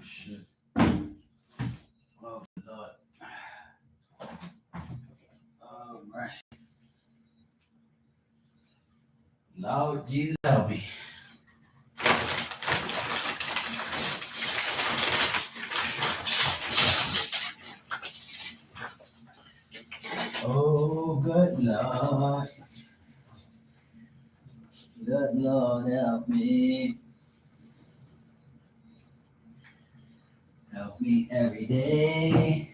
shit. Oh, Lord. Oh, mercy. Lord Jesus, help me. Oh, good Lord. Good Lord, help me. Help me every day.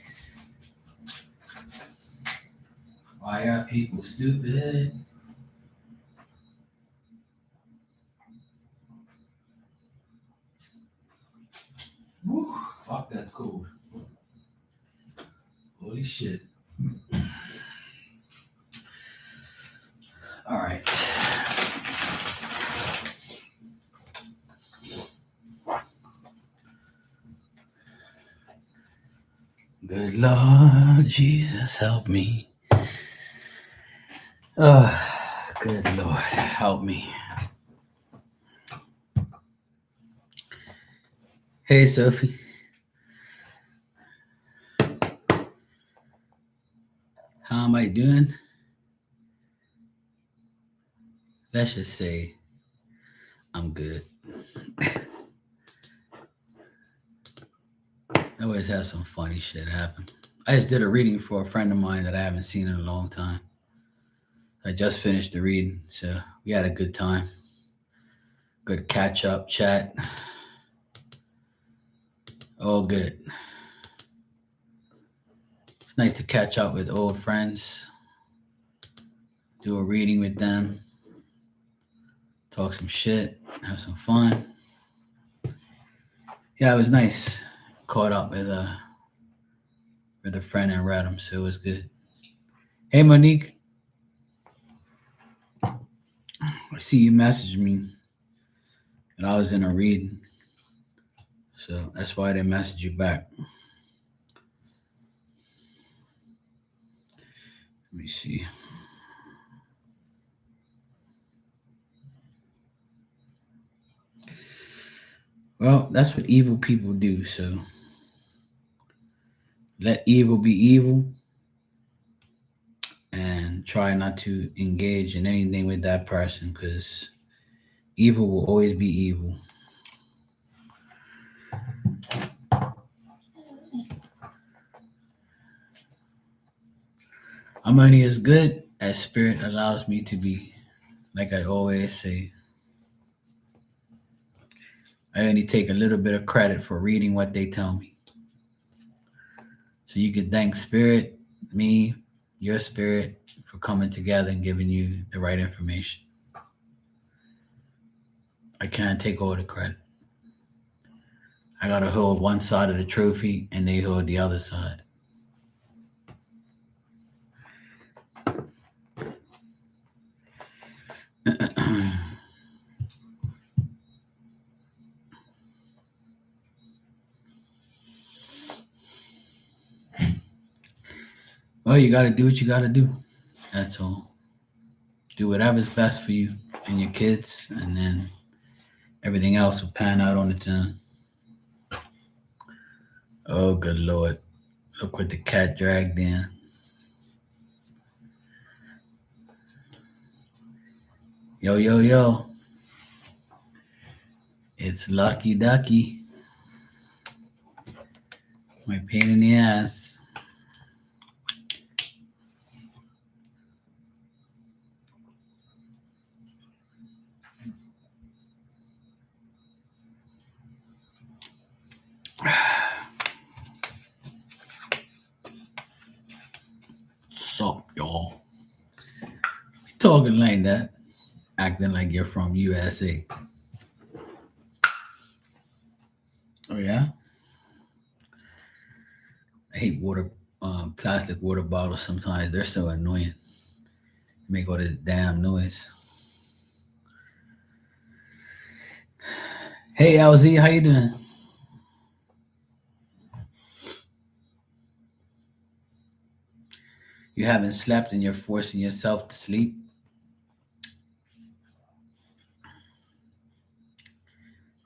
Why are people stupid? Woo, fuck, that's cold. Holy shit. All right. Good Lord Jesus, help me. Good Lord, help me. Hey, Sophie. How am I doing? Let's just say I'm good. I always have some funny shit happen. I just did a reading for a friend of mine that I haven't seen in a long time. I just finished the reading, so we had a good time. Good catch up, chat. All good. It's nice to catch up with old friends, do a reading with them, talk some shit, have some fun. Yeah, it was nice. Caught up with a friend and read them, so it was good. Hey, Monique. I see you messaged me, and I was in a reading, so that's why I didn't message you back. Let me see. Well, that's what evil people do, so let evil be evil and try not to engage in anything with that person because evil will always be evil. I'm only as good as spirit allows me to be. Like I always say, I only take a little bit of credit for reading what they tell me. So you can thank spirit, me, your spirit for coming together and giving you the right information. I can't take all the credit. I gotta hold one side of the trophy and they hold the other side. Well, you gotta do what you gotta do. That's all. Do whatever's best for you and your kids, and then everything else will pan out on its own. Oh, good Lord. Look what the cat dragged in. Yo, yo, yo. It's Lucky Ducky. My pain in the ass. Sup, y'all? Talking like that, acting like you're from USA. Oh yeah, I hate plastic water bottles. Sometimes they're so annoying. They make all this damn noise. Hey, LZ, how you doing? You haven't slept and you're forcing yourself to sleep.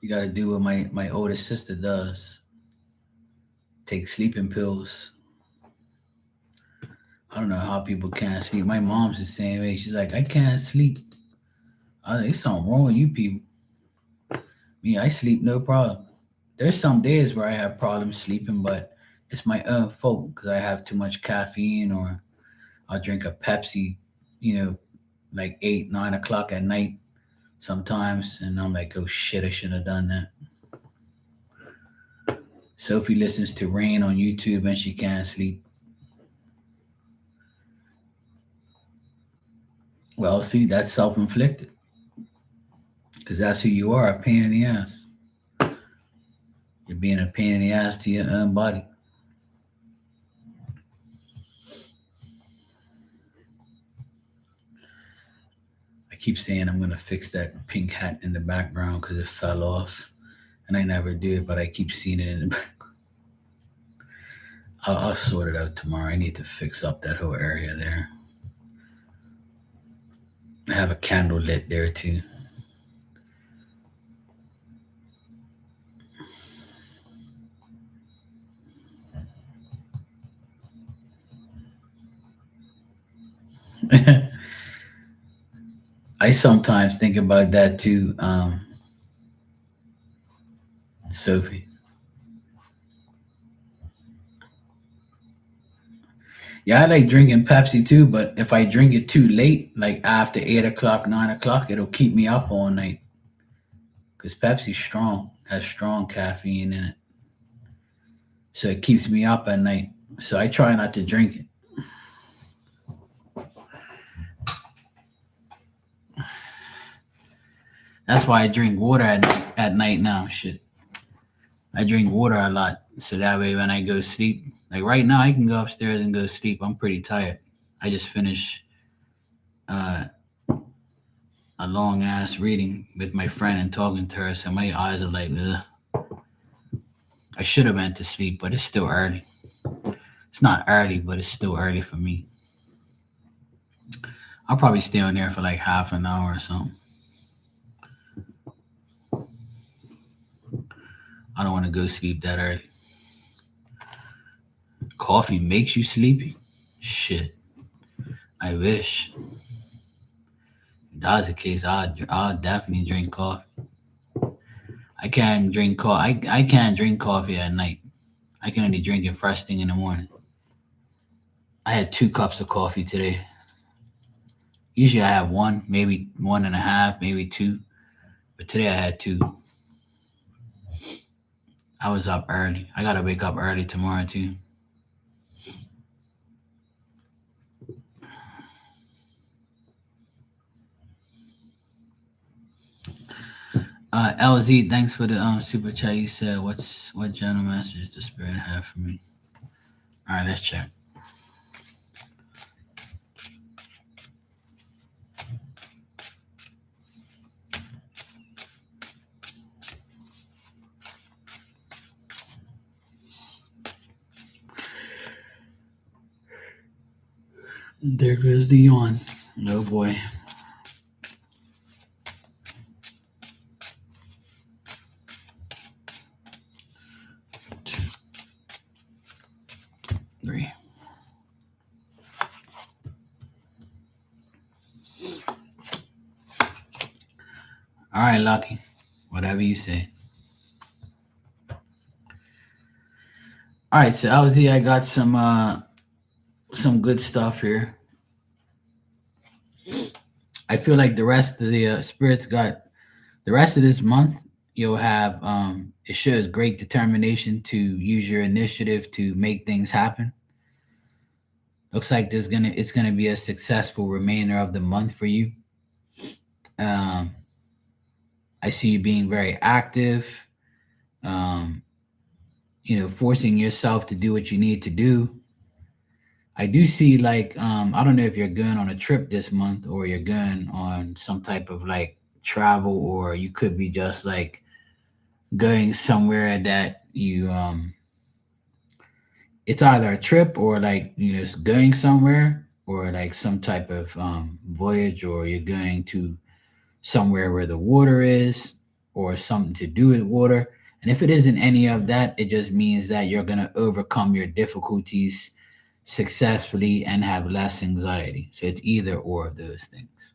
You got to do what my oldest sister does. take sleeping pills. I don't know how people can't sleep. My mom's the same way. She's like, I can't sleep. There's something wrong with you people. Me, I sleep no problem. There's some days where I have problems sleeping, but it's my own fault because I have too much caffeine or I'll drink a Pepsi, you know, like 8, 9 o'clock at night sometimes. And I'm like, oh shit, I shouldn't have done that. Sophie listens to Rain on YouTube and she can't sleep. Well, see, that's self inflicted because that's who you are, a pain in the ass. You're being a pain in the ass to your own body. I keep saying I'm going to fix that pink hat in the background because it fell off. And I never do it, but I keep seeing it in the back. I'll sort it out tomorrow. I need to fix up that whole area there. I have a candle lit there too. I sometimes think about that too, Sophie. Yeah, I like drinking Pepsi too, but if I drink it too late, like after 8 o'clock, 9 o'clock, it'll keep me up all night. Because Pepsi's strong, has strong caffeine in it. So it keeps me up at night. So I try not to drink it. That's why I drink water at night now. Shit. I drink water a lot. So that way when I go sleep, like right now, I can go upstairs and go sleep. I'm pretty tired. I just finished uh, a long ass reading with my friend and talking to her. So my eyes are like, ugh. I should have went to sleep, but it's still early. It's not early, but it's still early for me. I'll probably stay on there for like half an hour or something. I don't want to go sleep that early. Coffee makes you sleepy? Shit. I wish. If that was the case, I'll definitely drink coffee. I can't drink coffee. I can't drink coffee at night. I can only drink it first thing in the morning. I had 2 cups of coffee today. Usually I have one, maybe one and a half, maybe two. But today I had two. I was up early. I gotta wake up early tomorrow too. LZ, thanks for the super chat. You said, what general message the spirit have for me? All right, let's check. There goes the yawn. No boy. Two, three. All right, Lucky. Whatever you say. All right, so LZ, I got some good stuff here. I feel like the rest of the spirits got the rest of this month. You'll have it shows great determination to use your initiative to make things happen. Looks like it's gonna be a successful remainder of the month for you. Um, I see you being very active. Um, forcing yourself to do what you need to do. I do see like I don't know if you're going on a trip this month or you're going on some type of like travel or you could be just like going somewhere that you it's either a trip or like just going somewhere or like some type of voyage or you're going to somewhere where the water is or something to do with water. And if it isn't any of that, it just means that you're going to overcome your difficulties successfully and have less anxiety. So it's either or of those things.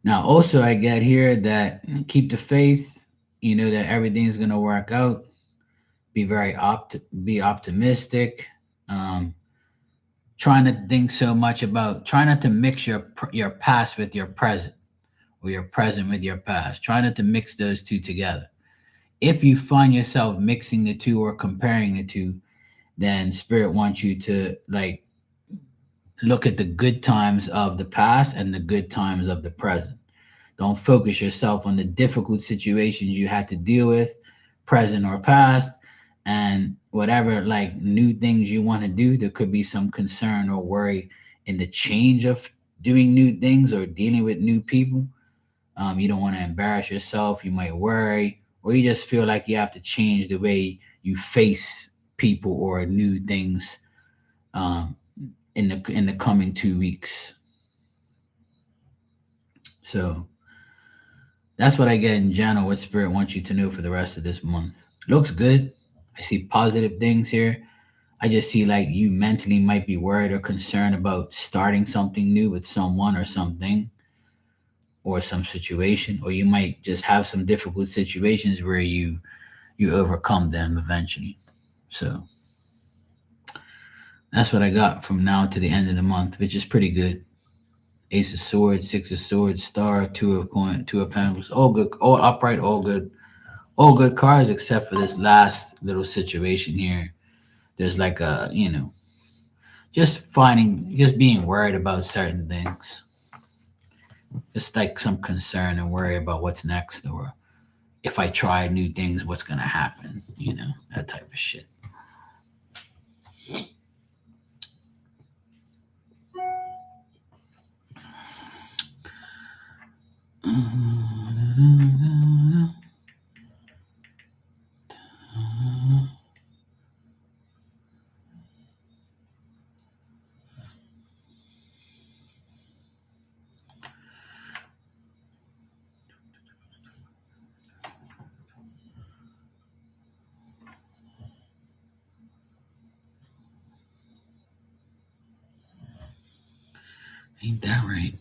Now, also, I get here that keep the faith, you know, that everything's going to work out. Be very be optimistic. Um, try not to think so much about, try not to mix your past with your present, or your present with your past. Try not to mix those two together. If you find yourself mixing the two or comparing the two, then spirit wants you to like look at the good times of the past and the good times of the present. Don't focus yourself on the difficult situations you had to deal with, present or past, and whatever like new things you want to do. There could be some concern or worry in the change of doing new things or dealing with new people. You don't want to embarrass yourself. You might worry, or you just feel like you have to change the way you face people or new things um, in the coming 2 weeks. So that's what I get in general. What Spirit wants you to know for the rest of this month. Looks good. I see positive things here. I just see like you mentally might be worried or concerned about starting something new with someone or something or some situation, or you might just have some difficult situations where you overcome them eventually. So that's what I got from now to the end of the month, which is pretty good. Ace of Swords, Six of Swords, Star, Two of Coin, Two of Pentacles, all good, all upright, all good cards except for this last little situation here. There's like a, just being worried about certain things, just like some concern and worry about what's next, or if I try new things, what's gonna happen, that type of shit. Ain't that right?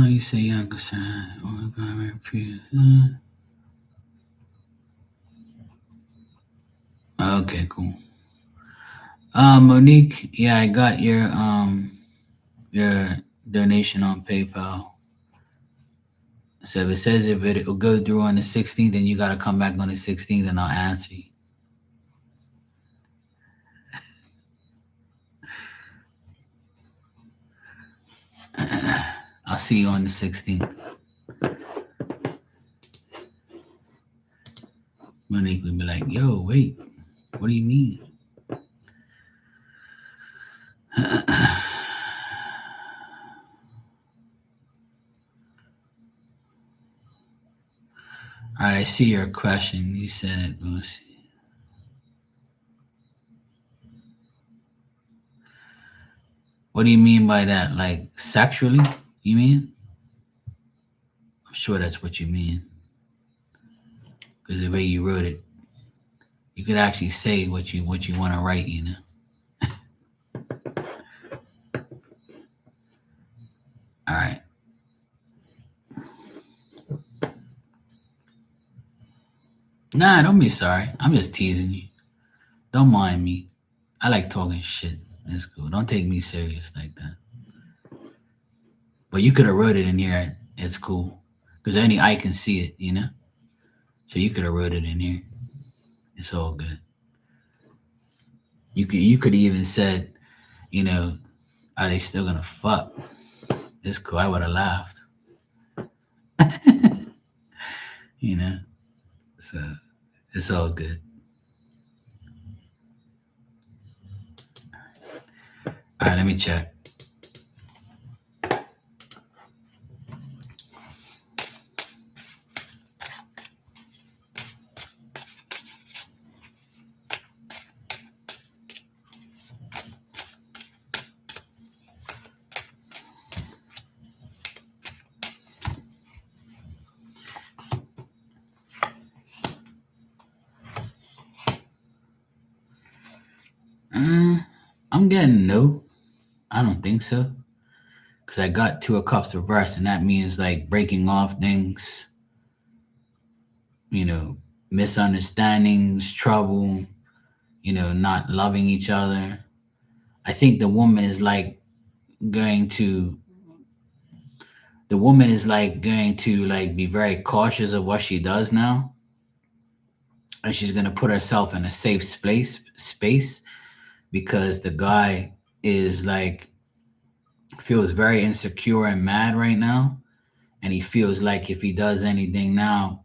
You say younger side. Oh, God, okay, cool. Monique, yeah, I got your donation on PayPal. So if it says if it will go through on the 16th, then you gotta come back on the 16th, and I'll answer you. I'll see you on the 16th. Monique would be like, "Yo, wait, what do you mean?" All right, I see your question. You said, let's see. What do you mean by that? Like sexually? You mean? I'm sure that's what you mean. Because the way you wrote it, you could actually say what you want to write. All right. Nah, don't be sorry. I'm just teasing you. Don't mind me. I like talking shit. It's cool. Don't take me serious like that. But you could have wrote it in here. It's cool. Because only I can see it. So you could have wrote it in here. It's all good. You could even said, you know, are they still gonna fuck? It's cool. I would have laughed. you know. So it's all good. All right, let me check. I'm getting no. I don't think so. Because I got two of cups reversed, and that means like breaking off things, you know, misunderstandings, trouble, not loving each other. I think going to the woman is like going to like be very cautious of what she does now, and she's going to put herself in a safe space because the guy is like feels very insecure and mad right now, and he feels like if he does anything now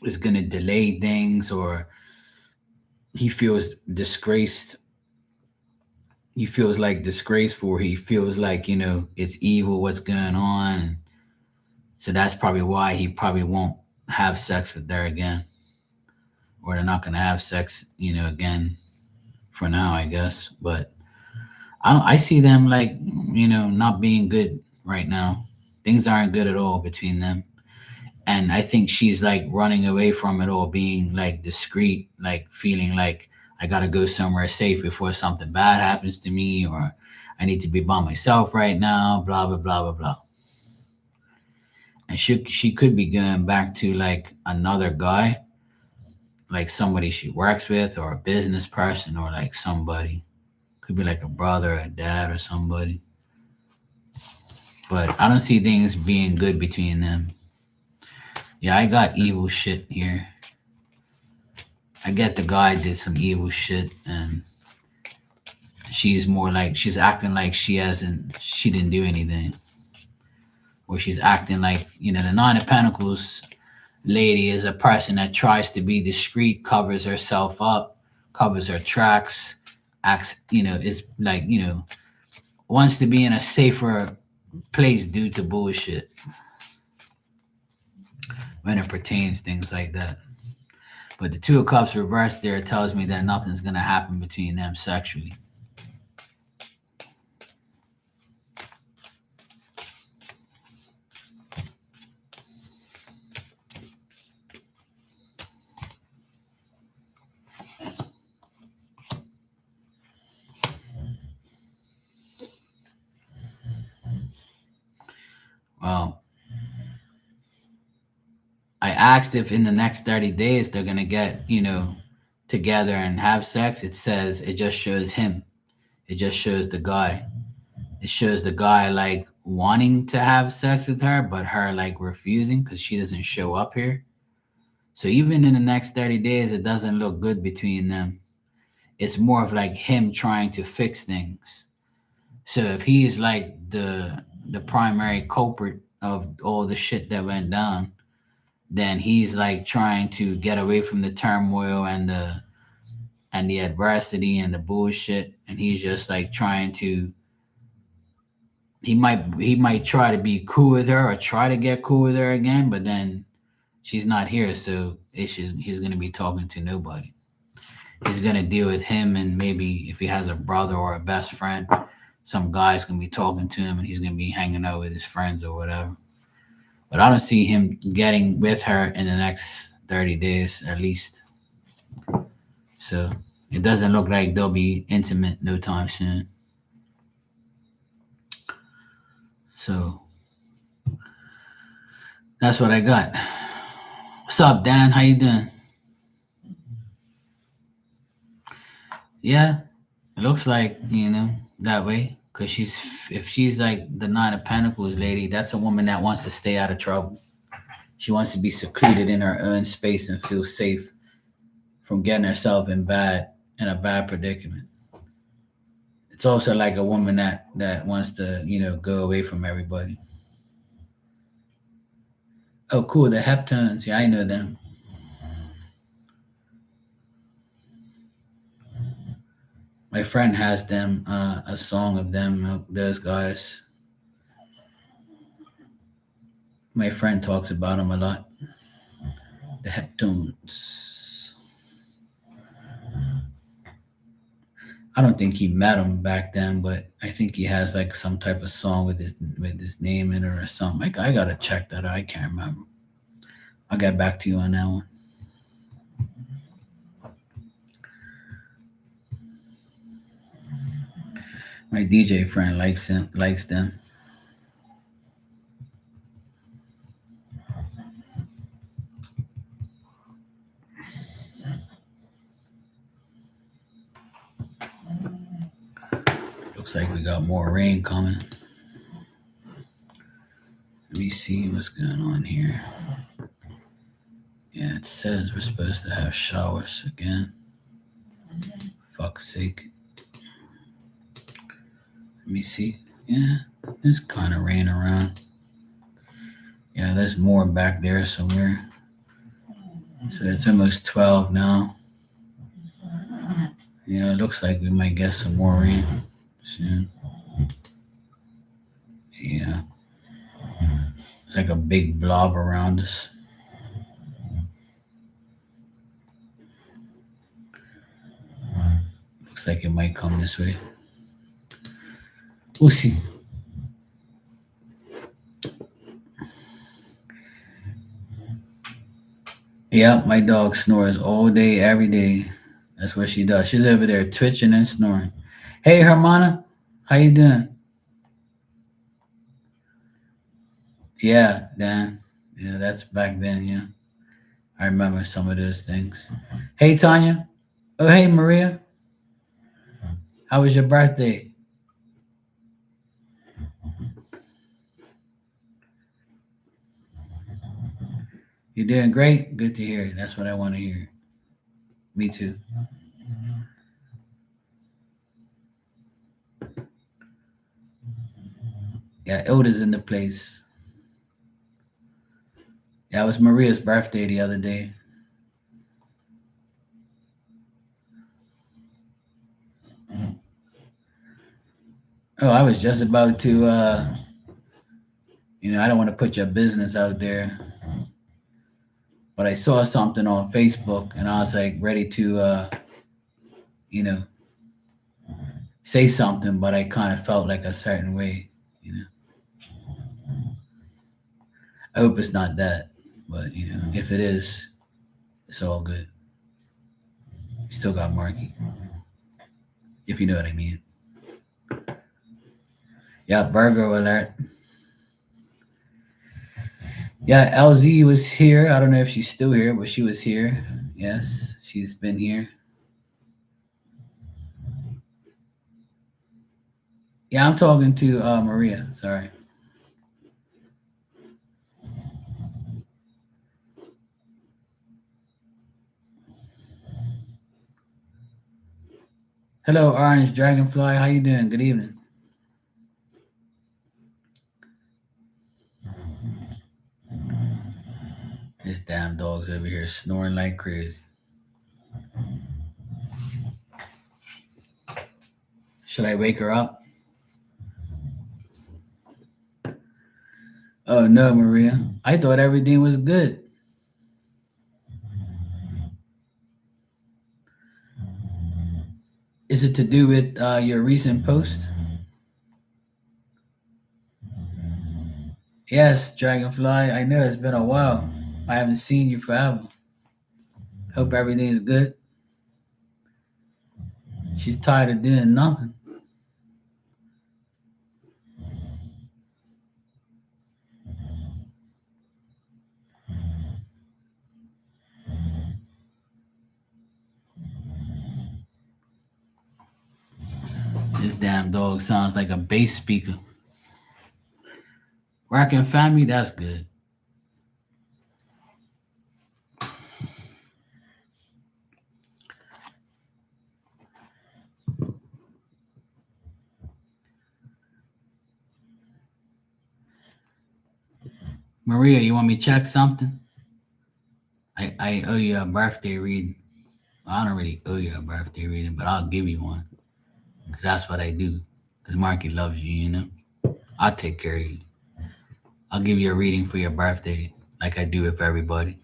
it's going to delay things, or he feels disgraced. He feels like disgraceful. He feels like it's evil what's going on, and so that's probably why he probably won't have sex with her again, or they're not going to have sex again for now, I guess. But I see them like not being good right now. Things aren't good at all between them, and I think she's like running away from it all, being like discreet, like feeling like I gotta go somewhere safe before something bad happens to me, or I need to be by myself right now, blah blah blah blah blah. And she could be going back to like another guy, like somebody she works with, or a business person, or like somebody could be like a brother, a dad, or somebody. But I don't see things being good between them. Yeah, I got evil shit here. I get the guy did some evil shit, and she's more like she's acting like she didn't do anything, or she's acting like the Nine of Pentacles lady is a person that tries to be discreet, covers herself up, covers her tracks, acts is like wants to be in a safer place due to bullshit when it pertains things like that. But the Two of Cups reversed there tells me that nothing's gonna happen between them sexually. Well, I asked if in the next 30 days they're gonna get, together and have sex. It says it just shows him. It just shows the guy. It shows the guy like wanting to have sex with her, but her like refusing because she doesn't show up here. So even in the next 30 days, it doesn't look good between them. It's more of like him trying to fix things. So if he's like the primary culprit of all the shit that went down, then he's like trying to get away from the turmoil and the adversity and the bullshit, and he's just like trying to he might try to be cool with her or try to get cool with her again, but then she's not here, so he's gonna be talking to nobody. He's gonna deal with him, and maybe if he has a brother or a best friend, some guy's gonna be talking to him, and he's gonna be hanging out with his friends or whatever. But I don't see him getting with her in the next 30 days at least. So it doesn't look like they'll be intimate no time soon. So that's what I got. What's up, Dan? How you doing? Yeah, it looks like that way. Cause if she's like the Nine of Pentacles lady, that's a woman that wants to stay out of trouble. She wants to be secluded in her own space and feel safe from getting herself in a bad predicament. It's also like a woman that wants to go away from everybody. Oh, cool. The Heptones. Yeah, I know them. My friend has them, a song of them, those guys. My friend talks about them a lot. The Heptones. I don't think he met them back then, but I think he has like some type of song with his name in it or something. I gotta check that out. I can't remember. I'll get back to you on that one. My DJ friend likes him, likes them. Looks like we got more rain coming. Let me see what's going on here. Yeah, it says we're supposed to have showers again. Fuck's sake. Let me see. Yeah, there's kind of rain around. Yeah, there's more back there somewhere. So it's almost 12 now. Yeah, it looks like we might get some more rain soon. Yeah. It's like a big blob around us. Looks like it might come this way. We'll see. Yeah, my dog snores all day, every day. That's what she does. She's over there twitching and snoring. Hey, Hermana, how you doing? Yeah, Dan. Yeah, that's back then. Yeah, I remember some of those things. Hey, Tanya. Oh, hey, Maria. How was your birthday? You doing great? Good to hear. That's what I want to hear. Me too. Yeah, Ilda's in the place. Yeah, it was Maria's birthday the other day. Oh, I was just about to, I don't want to put your business out there, but I saw something on Facebook and I was like ready to, you know, say something, but I kind of felt like a certain way, you know. I hope it's not that, but, if it is, it's all good. You still got Marky, if you know what I mean. Yeah, Virgo alert. Yeah, LZ was here. I don't know if she's still here, but she was here. Yes, she's been here. Yeah, I'm talking to Maria. Sorry. Hello, Orange Dragonfly. How you doing? Good evening. This damn dog's over here snoring like crazy. Should I wake her up? Oh no, Maria. I thought everything was good. Is it to do with your recent post? Yes, Dragonfly. I know it's been a while. I haven't seen you forever. Hope everything's good. She's tired of doing nothing. This damn dog sounds like a bass speaker. Rockin' family, that's good. Maria, you want me to check something? I owe you a birthday reading. Well, I don't really owe you a birthday reading, but I'll give you one. Because that's what I do. Because Marky loves you, you know? I'll take care of you. I'll give you a reading for your birthday, like I do with everybody.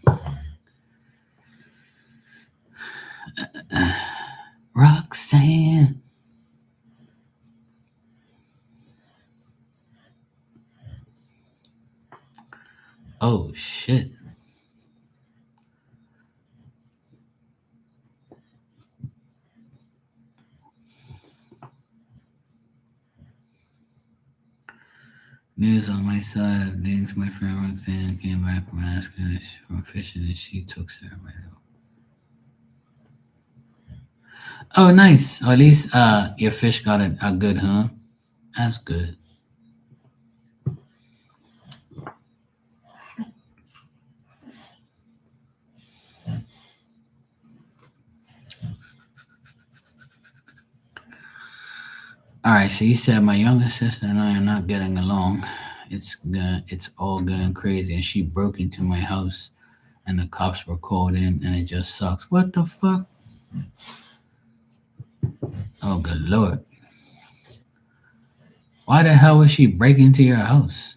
Roxanne. Oh, shit. news on my side of things. My friend Roxanne came back from Alaska from fishing and she took Sarah right out. Oh, nice. Or at least your fish got a good home. That's good. All right, so you said my younger sister and I are not getting along. It's all going crazy, and she broke into my house, and the cops were called in, and it just sucks. What the fuck? Oh, good lord! Why the hell would she break into your house?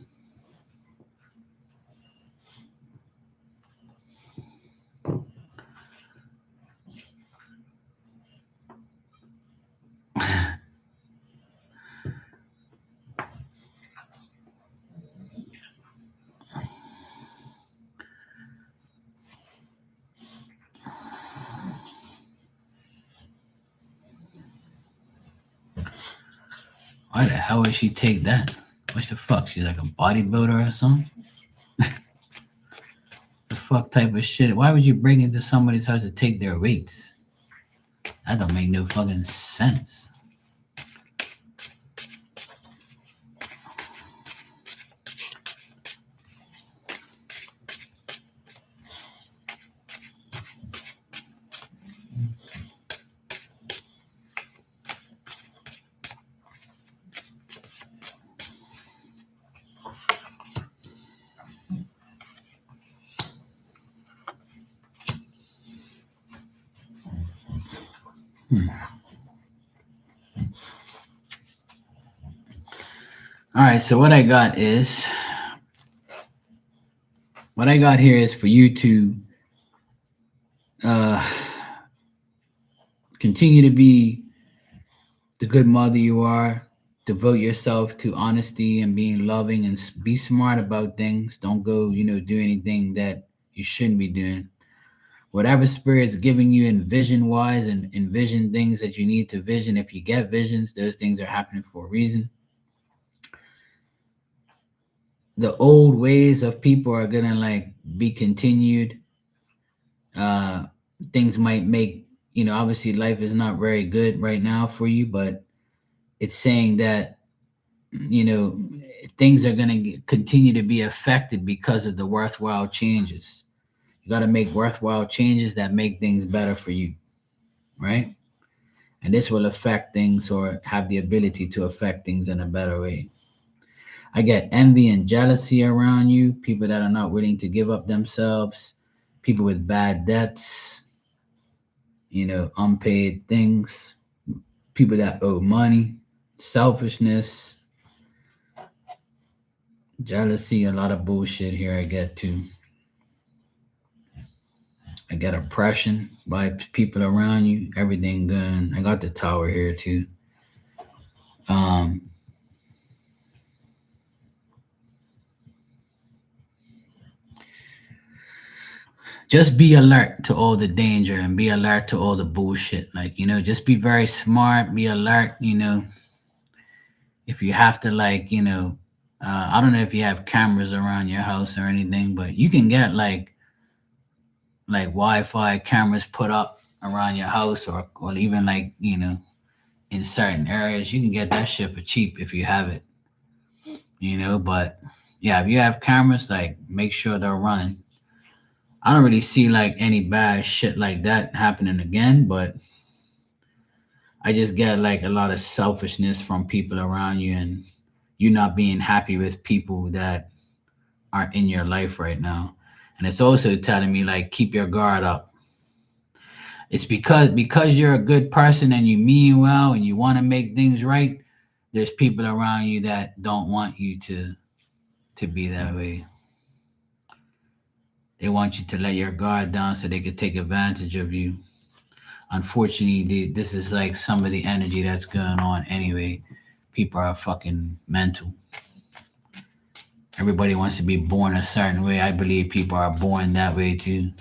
Why the hell would she take that? What the fuck? She's like a bodybuilder or something? The fuck type of shit? Why would you break into somebody's house to take their weights? That don't make no fucking sense. Hmm. All right, so what I got here is for you to uh, continue to be the good mother you are. Devote yourself to honesty and being loving, and be smart about things. Don't go, do anything that you shouldn't be doing. Whatever spirit's giving you in vision wise, and envision things that you need to vision. If you get visions, those things are happening for a reason. The old ways of people are gonna like be continued. uh Things might make, obviously life is not very good right now for you, but it's saying that, you know things are going to continue to be affected because of the worthwhile changes. You got to make worthwhile changes that make things better for you, right? And this will affect things, or have the ability to affect things in a better way. I get envy and jealousy around you, people that are not willing to give up themselves, people with bad debts, unpaid things, people that owe money, selfishness, jealousy, a lot of bullshit here I get too. I get oppression by people around you, everything good. I got the tower here too. Um, just be alert to all the danger and be alert to all the bullshit. Like, just be very smart, be alert, if you have to, like, I don't know if you have cameras around your house or anything, but you can get like Wi-Fi cameras put up around your house, or even like, in certain areas. You can get that shit for cheap if you have it, but yeah, if you have cameras, like, make sure they're running. I don't really see like any bad shit like that happening again, but I just get like a lot of selfishness from people around you, and you not being happy with people that are in your life right now. And it's also telling me like, keep your guard up. It's because you're a good person and you mean well and you want to make things right. There's people around you that don't want you to be that way. They want you to let your guard down so they could take advantage of you. Unfortunately, this is like some of the energy that's going on anyway. People are fucking mental. Everybody wants to be born a certain way. I believe people are born that way too.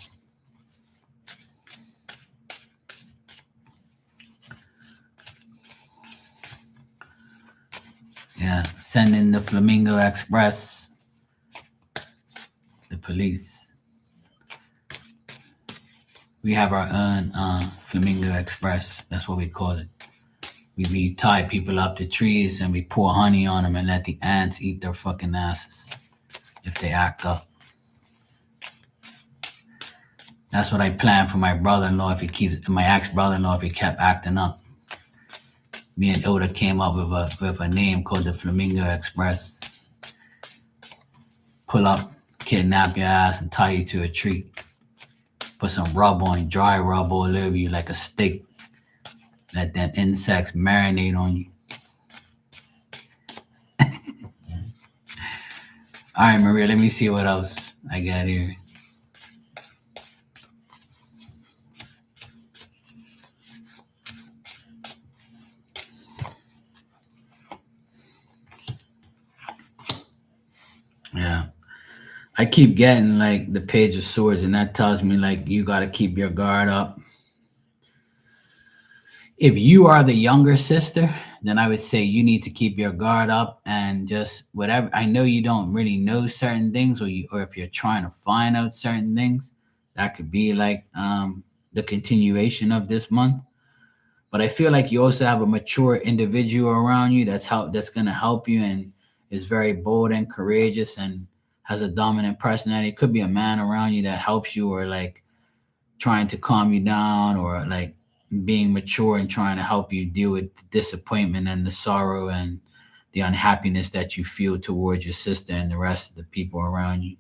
Yeah, sending the Flamingo Express, the police. We have our own Flamingo Express. That's what we call it. We tie people up to trees and we pour honey on them and let the ants eat their fucking asses if they act up. That's what I planned for my brother-in-law my ex-brother-in-law if he kept acting up. Me and Oda came up with a name called the Flamingo Express. Pull up, kidnap your ass, and tie you to a tree. Put some rub on, dry rub all over you like a steak. Let them insects marinate on you. All right, Maria, let me see what else I got here. Yeah. I keep getting like the Page of Swords, and that tells me like you got to keep your guard up. If you are the younger sister, then I would say you need to keep your guard up and just whatever. I know you don't really know certain things, or if you're trying to find out certain things, that could be like the continuation of this month. But I feel like you also have a mature individual around you that's going to help you and is very bold and courageous and has a dominant personality. It could be a man around you that helps you or like trying to calm you down or like being mature and trying to help you deal with the disappointment and the sorrow and the unhappiness that you feel towards your sister and the rest of the people around you.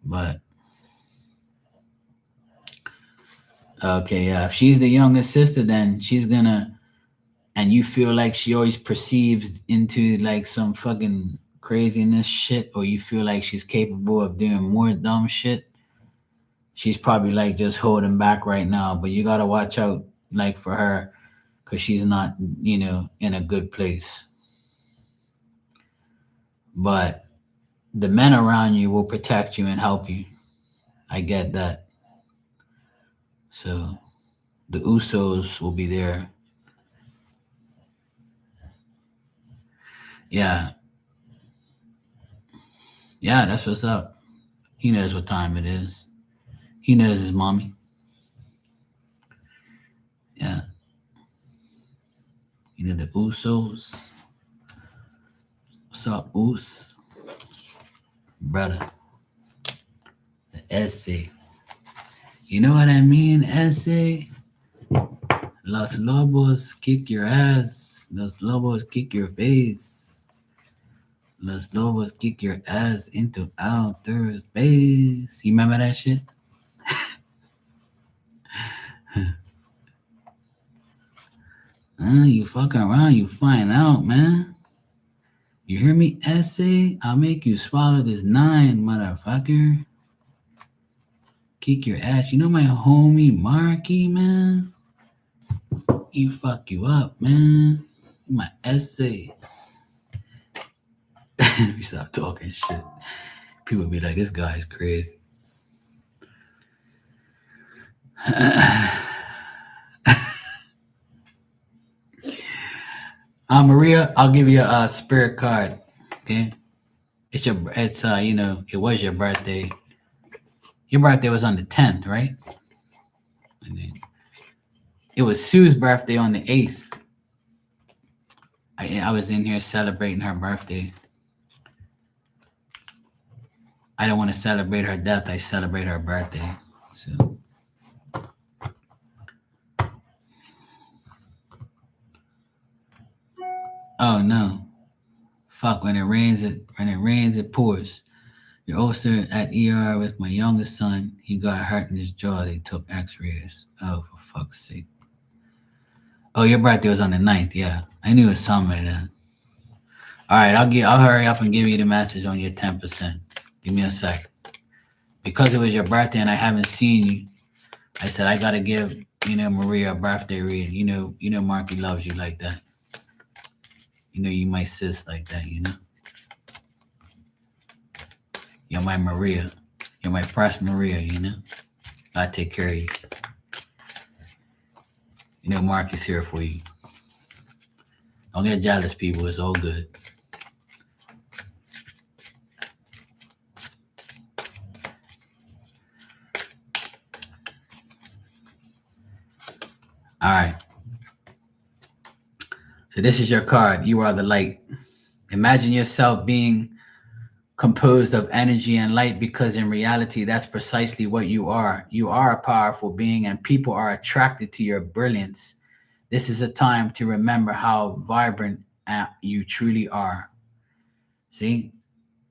But okay, yeah, if she's the youngest sister, then she's gonna, and you feel like she always perceives into like some fucking craziness shit, or you feel like she's capable of doing more dumb shit, she's probably like just holding back right now. But you gotta watch out like for her, because she's not, in a good place. But the men around you will protect you and help you. I get that. So the Usos will be there. Yeah. Yeah, that's what's up. He knows what time it is. He knows his mommy. Yeah. The Usos. What's up, Us? Brother. The essay. You know what I mean, essay? Los Lobos kick your ass. Los Lobos kick your face. Los Lobos kick your ass into outer space. You remember that shit? You fucking around, you find out, man. You hear me, essay? I'll make you swallow this 9, motherfucker. Kick your ass. You know my homie Marky, man? You fuck you up, man. My essay. If you stop talking shit, people be like, this guy's crazy. Maria, I'll give you a spirit card. Okay, it was your birthday. Your birthday was on the 10th, right? And then it was Sue's birthday on the 8th. I was in here celebrating her birthday. I don't want to celebrate her death. I celebrate her birthday. So. Oh no. Fuck, when it rains, it pours. You're also at ER with my youngest son. He got hurt in his jaw. They took x-rays. Oh, for fuck's sake. Oh, your birthday was on the 9th. Yeah. I knew it was something like that. All right, I'll hurry up and give you the message on your 10%. Give me a sec. Because it was your birthday and I haven't seen you, I said I gotta give, Maria a birthday reading. You know Marky loves you like that. You my sis like that, You're my Maria. You're my first Maria, I take care of you. Mark is here for you. Don't get jealous, people. It's all good. All right. So this is your card. You are the light. Imagine yourself being composed of energy and light, because in reality, that's precisely what you are. You are a powerful being, and people are attracted to your brilliance. This is a time to remember how vibrant you truly are. See,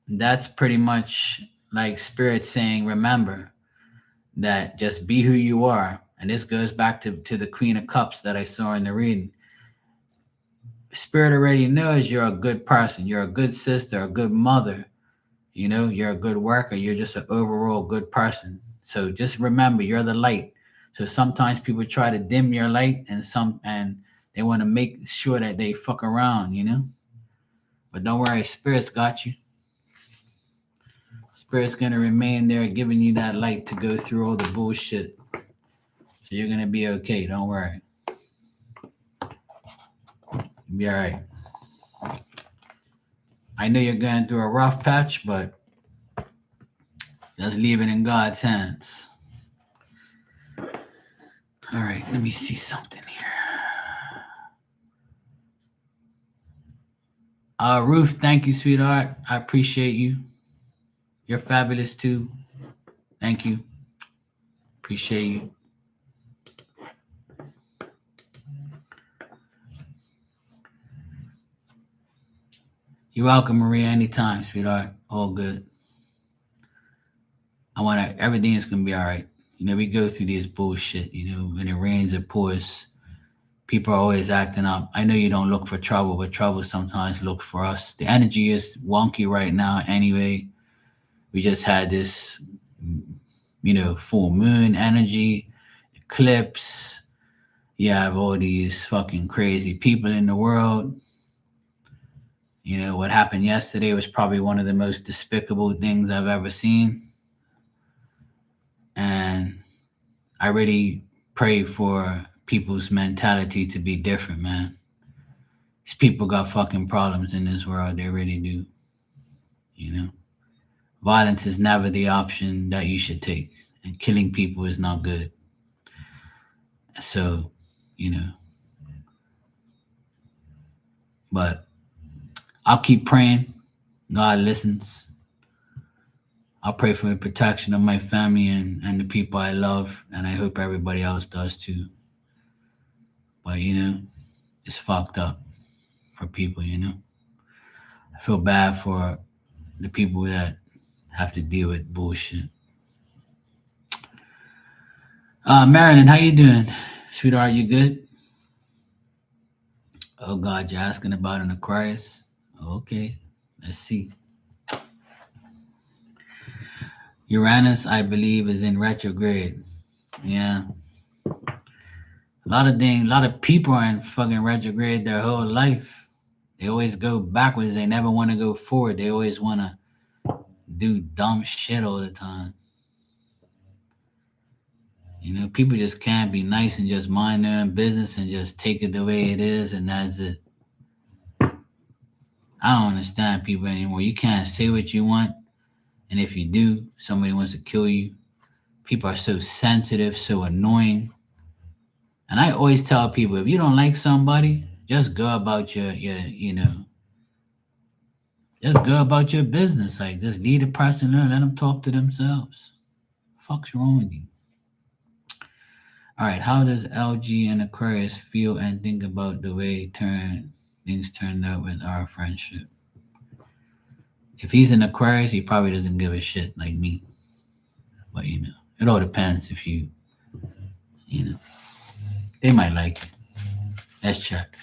that's pretty much like spirit saying, remember that, just be who you are. And this goes back to the Queen of Cups that I saw in the reading. Spirit already knows you're a good person, you're a good sister, a good mother, you're a good worker, you're just an overall good person. So just remember, you're the light. So sometimes people try to dim your light, and they want to make sure that they fuck around. But don't worry, spirit's got you. Spirit's gonna remain there giving you that light to go through all the bullshit. So you're gonna be okay, don't worry. You'll be all right. I know you're going through a rough patch, but just leave it in God's hands. All right, let me see something here. Ruth, thank you, sweetheart. I appreciate you. You're fabulous too. Thank you. Appreciate you. You're welcome, Maria. Anytime, sweetheart. All good. Everything is gonna be all right. We go through this bullshit. When it rains, it pours. People are always acting up. I know you don't look for trouble, but trouble sometimes looks for us. The energy is wonky right now. Anyway, we just had this, full moon energy, eclipse. You have all these fucking crazy people in the world. What happened yesterday was probably one of the most despicable things I've ever seen. And I really pray for people's mentality to be different, man. These people got fucking problems in this world. They really do. Violence is never the option that you should take. And killing people is not good. So, but I'll keep praying. God listens. I'll pray for the protection of my family and the people I love, and I hope everybody else does too. But it's fucked up for people. I feel bad for the people that have to deal with bullshit. Marilyn, how you doing, sweetheart? You good? Oh God, you're asking about an Aquarius? Okay, let's see. Uranus, I believe, is in retrograde. Yeah. A lot of people are in fucking retrograde their whole life. They always go backwards. They never want to go forward. They always want to do dumb shit all the time. People just can't be nice and just mind their own business and just take it the way it is, and that's it. I don't understand people anymore. You can't say what you want, and if you do, somebody wants to kill you. People are so sensitive, so annoying. And I always tell people, if you don't like somebody, just go about your just go about your business. Like, just leave the person alone. Let them talk to themselves. Fuck's wrong with you? All right. How does LG and Aquarius feel and think about the way things turned out with our friendship? If he's an Aquarius, he probably doesn't give a shit like me. But it all depends. If they might like it. Let's check.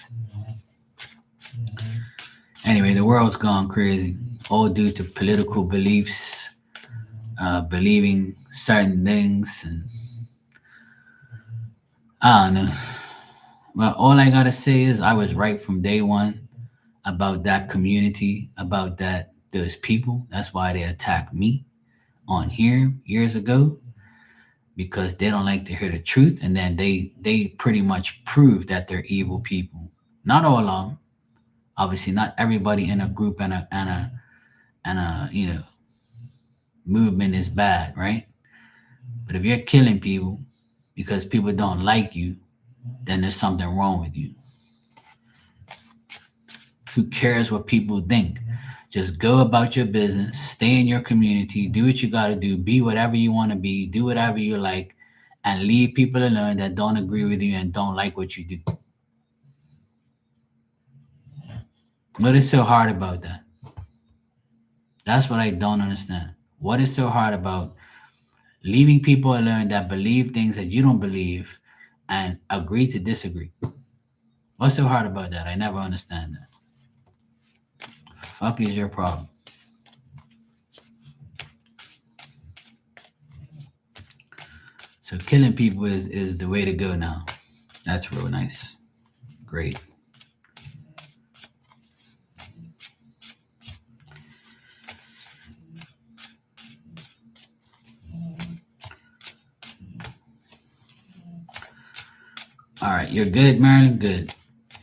Anyway, the world's gone crazy, all due to political beliefs, believing certain things, and I don't know. But all I gotta say is I was right from day one about that community, about those people. That's why they attacked me on here years ago, because they don't like to hear the truth, and then they pretty much prove that they're evil people. Not all of them. Obviously, not everybody in a group and a movement is bad, right? But if you're killing people because people don't like you, then there's something wrong with you. Who cares what people think? Just go about your business, stay in your community, do what you got to do, be whatever you want to be, do whatever you like, and leave people alone that don't agree with you and don't like what you do. What is so hard about that? That's what I don't understand. What is so hard about leaving people alone that believe things that you don't believe and agree to disagree? What's so hard about that? I never understand that. Fuck is your problem? So killing people is the way to go now. That's real nice. Great. All right, you're good, Marilyn? Good.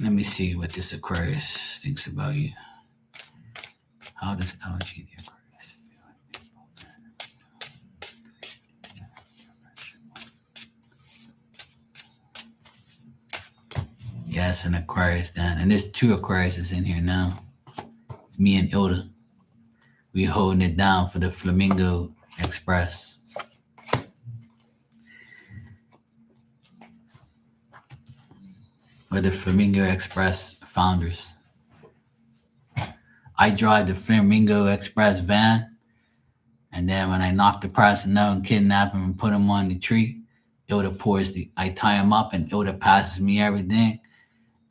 Let me see what this Aquarius thinks about you. How does LG the Aquarius feel? Yes, an Aquarius, Dan. And there's two Aquariuses in here now. It's me and Ilda. We holding it down for the Flamingo Express. We're the Flamingo Express founders. I drive the Flamingo Express van, and then when I knock the person out and kidnap him and put him on the tree, Ilda I tie him up and Ilda passes me everything,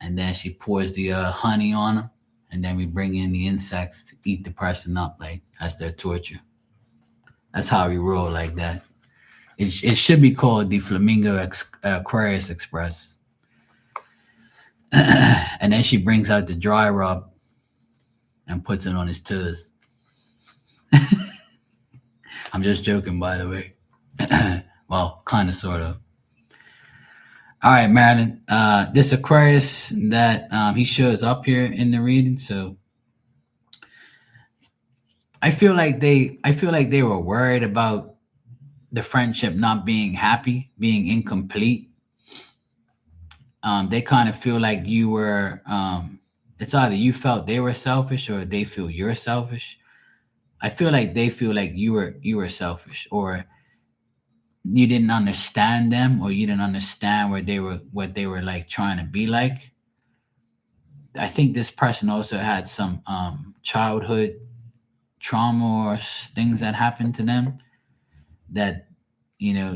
and then she pours the honey on him, and then we bring in the insects to eat the person up, like that's their torture. That's how we roll like that. It should be called the Flamingo Aquarius Express. And then she brings out the dry rub and puts it on his toes. I'm just joking, by the way. Well, kind of, sort of. All right, Marilyn. This Aquarius that he shows up here in the reading, so I feel like they were worried about the friendship not being happy, being incomplete. They kind of feel like you were. It's either you felt they were selfish or they feel you're selfish. I feel like they feel like you were selfish, or you didn't understand them, or you didn't understand what they were like trying to be like. I think this person also had some childhood trauma or things that happened to them that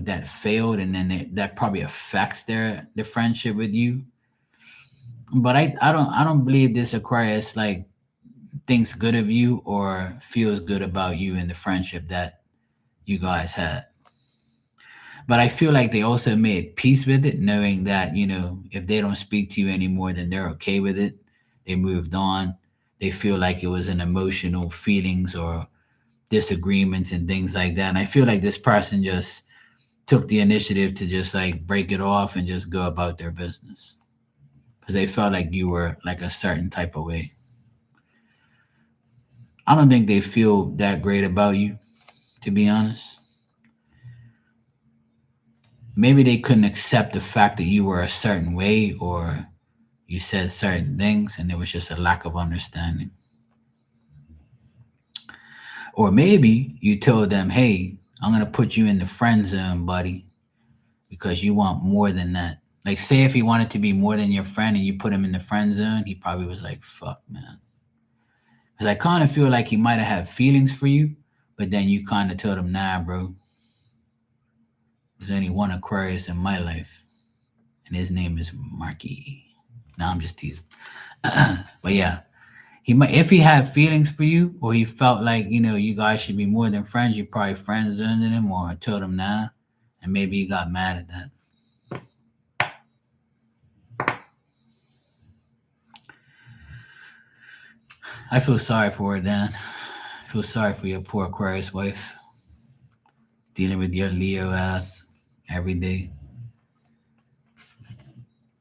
that failed, and then that probably affects their friendship with you. But I don't believe this Aquarius like thinks good of you or feels good about you in the friendship that you guys had. But I feel like they also made peace with it, knowing that if they don't speak to you anymore, then they're okay with it. They moved on. They feel like it was an emotional feelings or disagreements and things like that. And I feel like this person just took the initiative to just like break it off and just go about their business because they felt like you were like a certain type of way. I don't think they feel that great about you, to be honest. Maybe they couldn't accept the fact that you were a certain way or you said certain things and there was just a lack of understanding. Or maybe you told them, hey, I'm going to put you in the friend zone, buddy, because you want more than that. Like, say if he wanted to be more than your friend and you put him in the friend zone, he probably was like, fuck, man. Because I kind of feel like he might have had feelings for you, but then you kind of told him, nah, bro. There's only one Aquarius in my life, and his name is Marky. No, I'm just teasing. But yeah, he might, if he had feelings for you, or he felt like you guys should be more than friends, you probably friend zoned him or told him nah, and maybe he got mad at that. I feel sorry for her, Dan. I feel sorry for your poor Aquarius wife dealing with your Leo ass every day.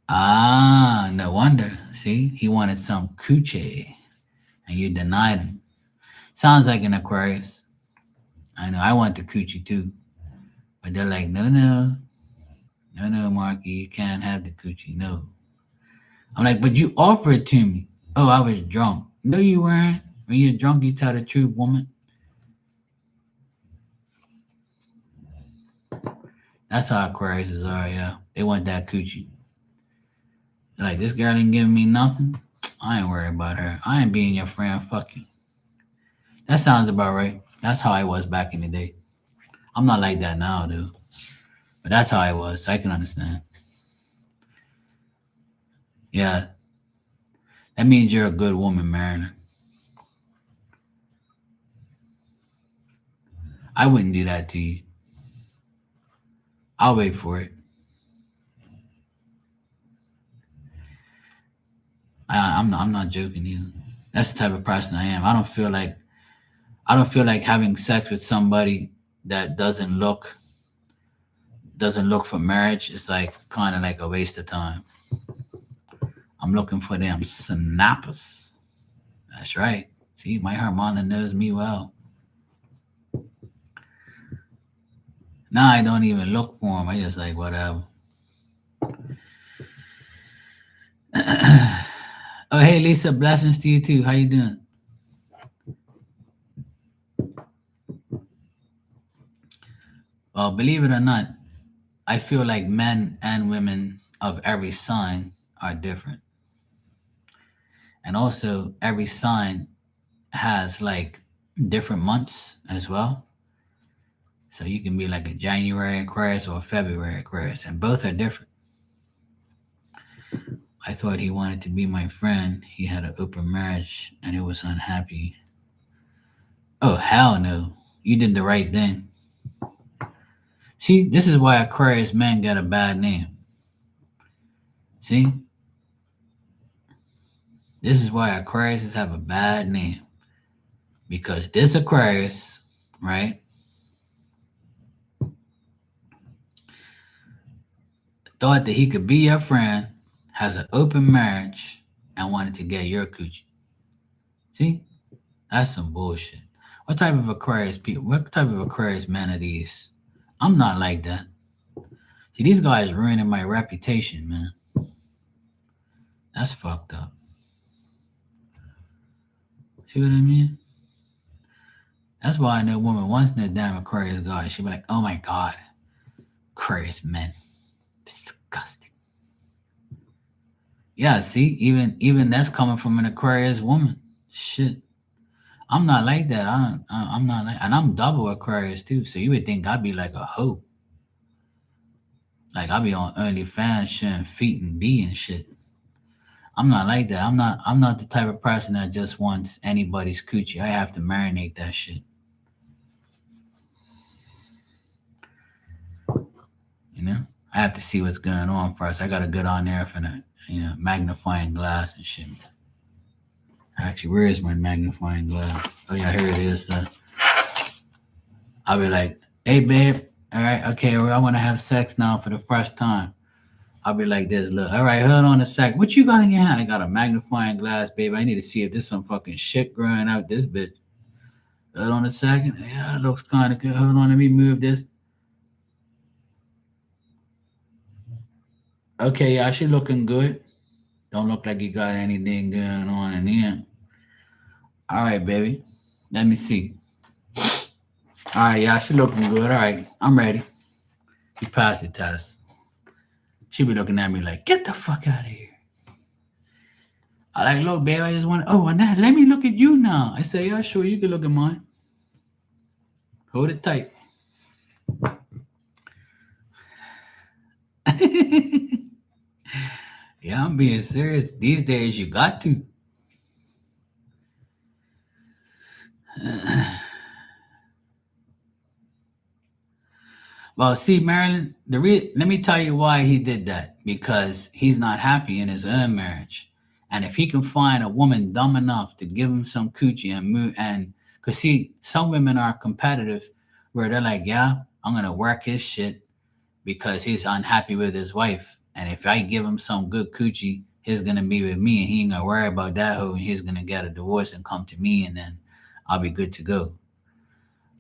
Ah, no wonder. See, he wanted some coochie, and you denied him. Sounds like an Aquarius. I know. I want the coochie too, but they're like, no, no, No, Marky, you can't have the coochie. No. I'm like, but you offered it to me. Oh, I was drunk. No, you weren't. When you're drunk, you tell the truth, woman. That's how Aquarius are, yeah. They want that coochie. They're like, this girl ain't giving me nothing. I ain't worried about her. I ain't being your friend. Fuck you. That sounds about right. That's how I was back in the day. I'm not like that now, dude. But that's how I was. So I can understand. Yeah, that means you're a good woman, Mariner. I wouldn't do that to you. I'll wait for it. I'm not joking either. That's the type of person I am. I don't feel like having sex with somebody that doesn't look for marriage. It's like kind of like a waste of time. I'm looking for them snappers. That's right. See, my Harmona knows me well. Now I don't even look for them. I just like whatever. Oh, hey Lisa, blessings to you too. How you doing? Well, believe it or not, I feel like men and women of every sign are different, and also every sign has like different months as well. So you can be like a January Aquarius or a February Aquarius, and both are different. I thought he wanted to be my friend. He had an open marriage and he was unhappy. Oh, hell no. You did the right thing. See, this is why Aquarius men got a bad name. See, this is why Aquariuses have a bad name. Because this Aquarius, right, thought that he could be your friend, has an open marriage, and wanted to get your coochie. See, that's some bullshit. What type of Aquarius people? What type of Aquarius men are these? I'm not like that. See, these guys ruining my reputation, man. That's fucked up. See what I mean? That's why I know woman once in a damn Aquarius guy, she be like, "Oh my god, Aquarius men, disgusting." Yeah, see, even that's coming from an Aquarius woman. Shit, I'm not like that. I'm not like, and I'm double Aquarius too. So you would think I'd be like a hoe. Like I'll be on OnlyFans showing feet and D and shit. I'm not like that. I'm not the type of person that just wants anybody's coochie. I have to marinate that shit. You know? I have to see what's going on first. I gotta get on there for the magnifying glass and shit. Actually, where is my magnifying glass? Oh yeah, here it is. I'll be like, hey babe, all right, okay, well, I wanna have sex now for the first time. I'll be like this, look, all right, hold on a sec. What you got in your hand? I got a magnifying glass, babe. I need to see if there's some fucking shit growing out this bitch. Hold on a second. Yeah, it looks kind of good. Hold on, let me move this. Okay, yeah, she looking good. Don't look like you got anything going on in here. All right, baby. Let me see. All right, yeah, she looking good. All right, I'm ready. You passed the test. She be looking at me like, get the fuck out of here. I like, look, babe, I just want oh, and that, let me look at you now. I say, yeah, sure, you can look at mine. Hold it tight. Yeah, I'm being serious. These days, you got to. Well, see, Marilyn, let me tell you why he did that. Because he's not happy in his own marriage, and if he can find a woman dumb enough to give him some coochie and move, and because see, some women are competitive, where they're like, yeah, I'm gonna work his shit because he's unhappy with his wife, and if I give him some good coochie, he's gonna be with me, and he ain't gonna worry about that hoe, and he's gonna get a divorce and come to me, and then I'll be good to go.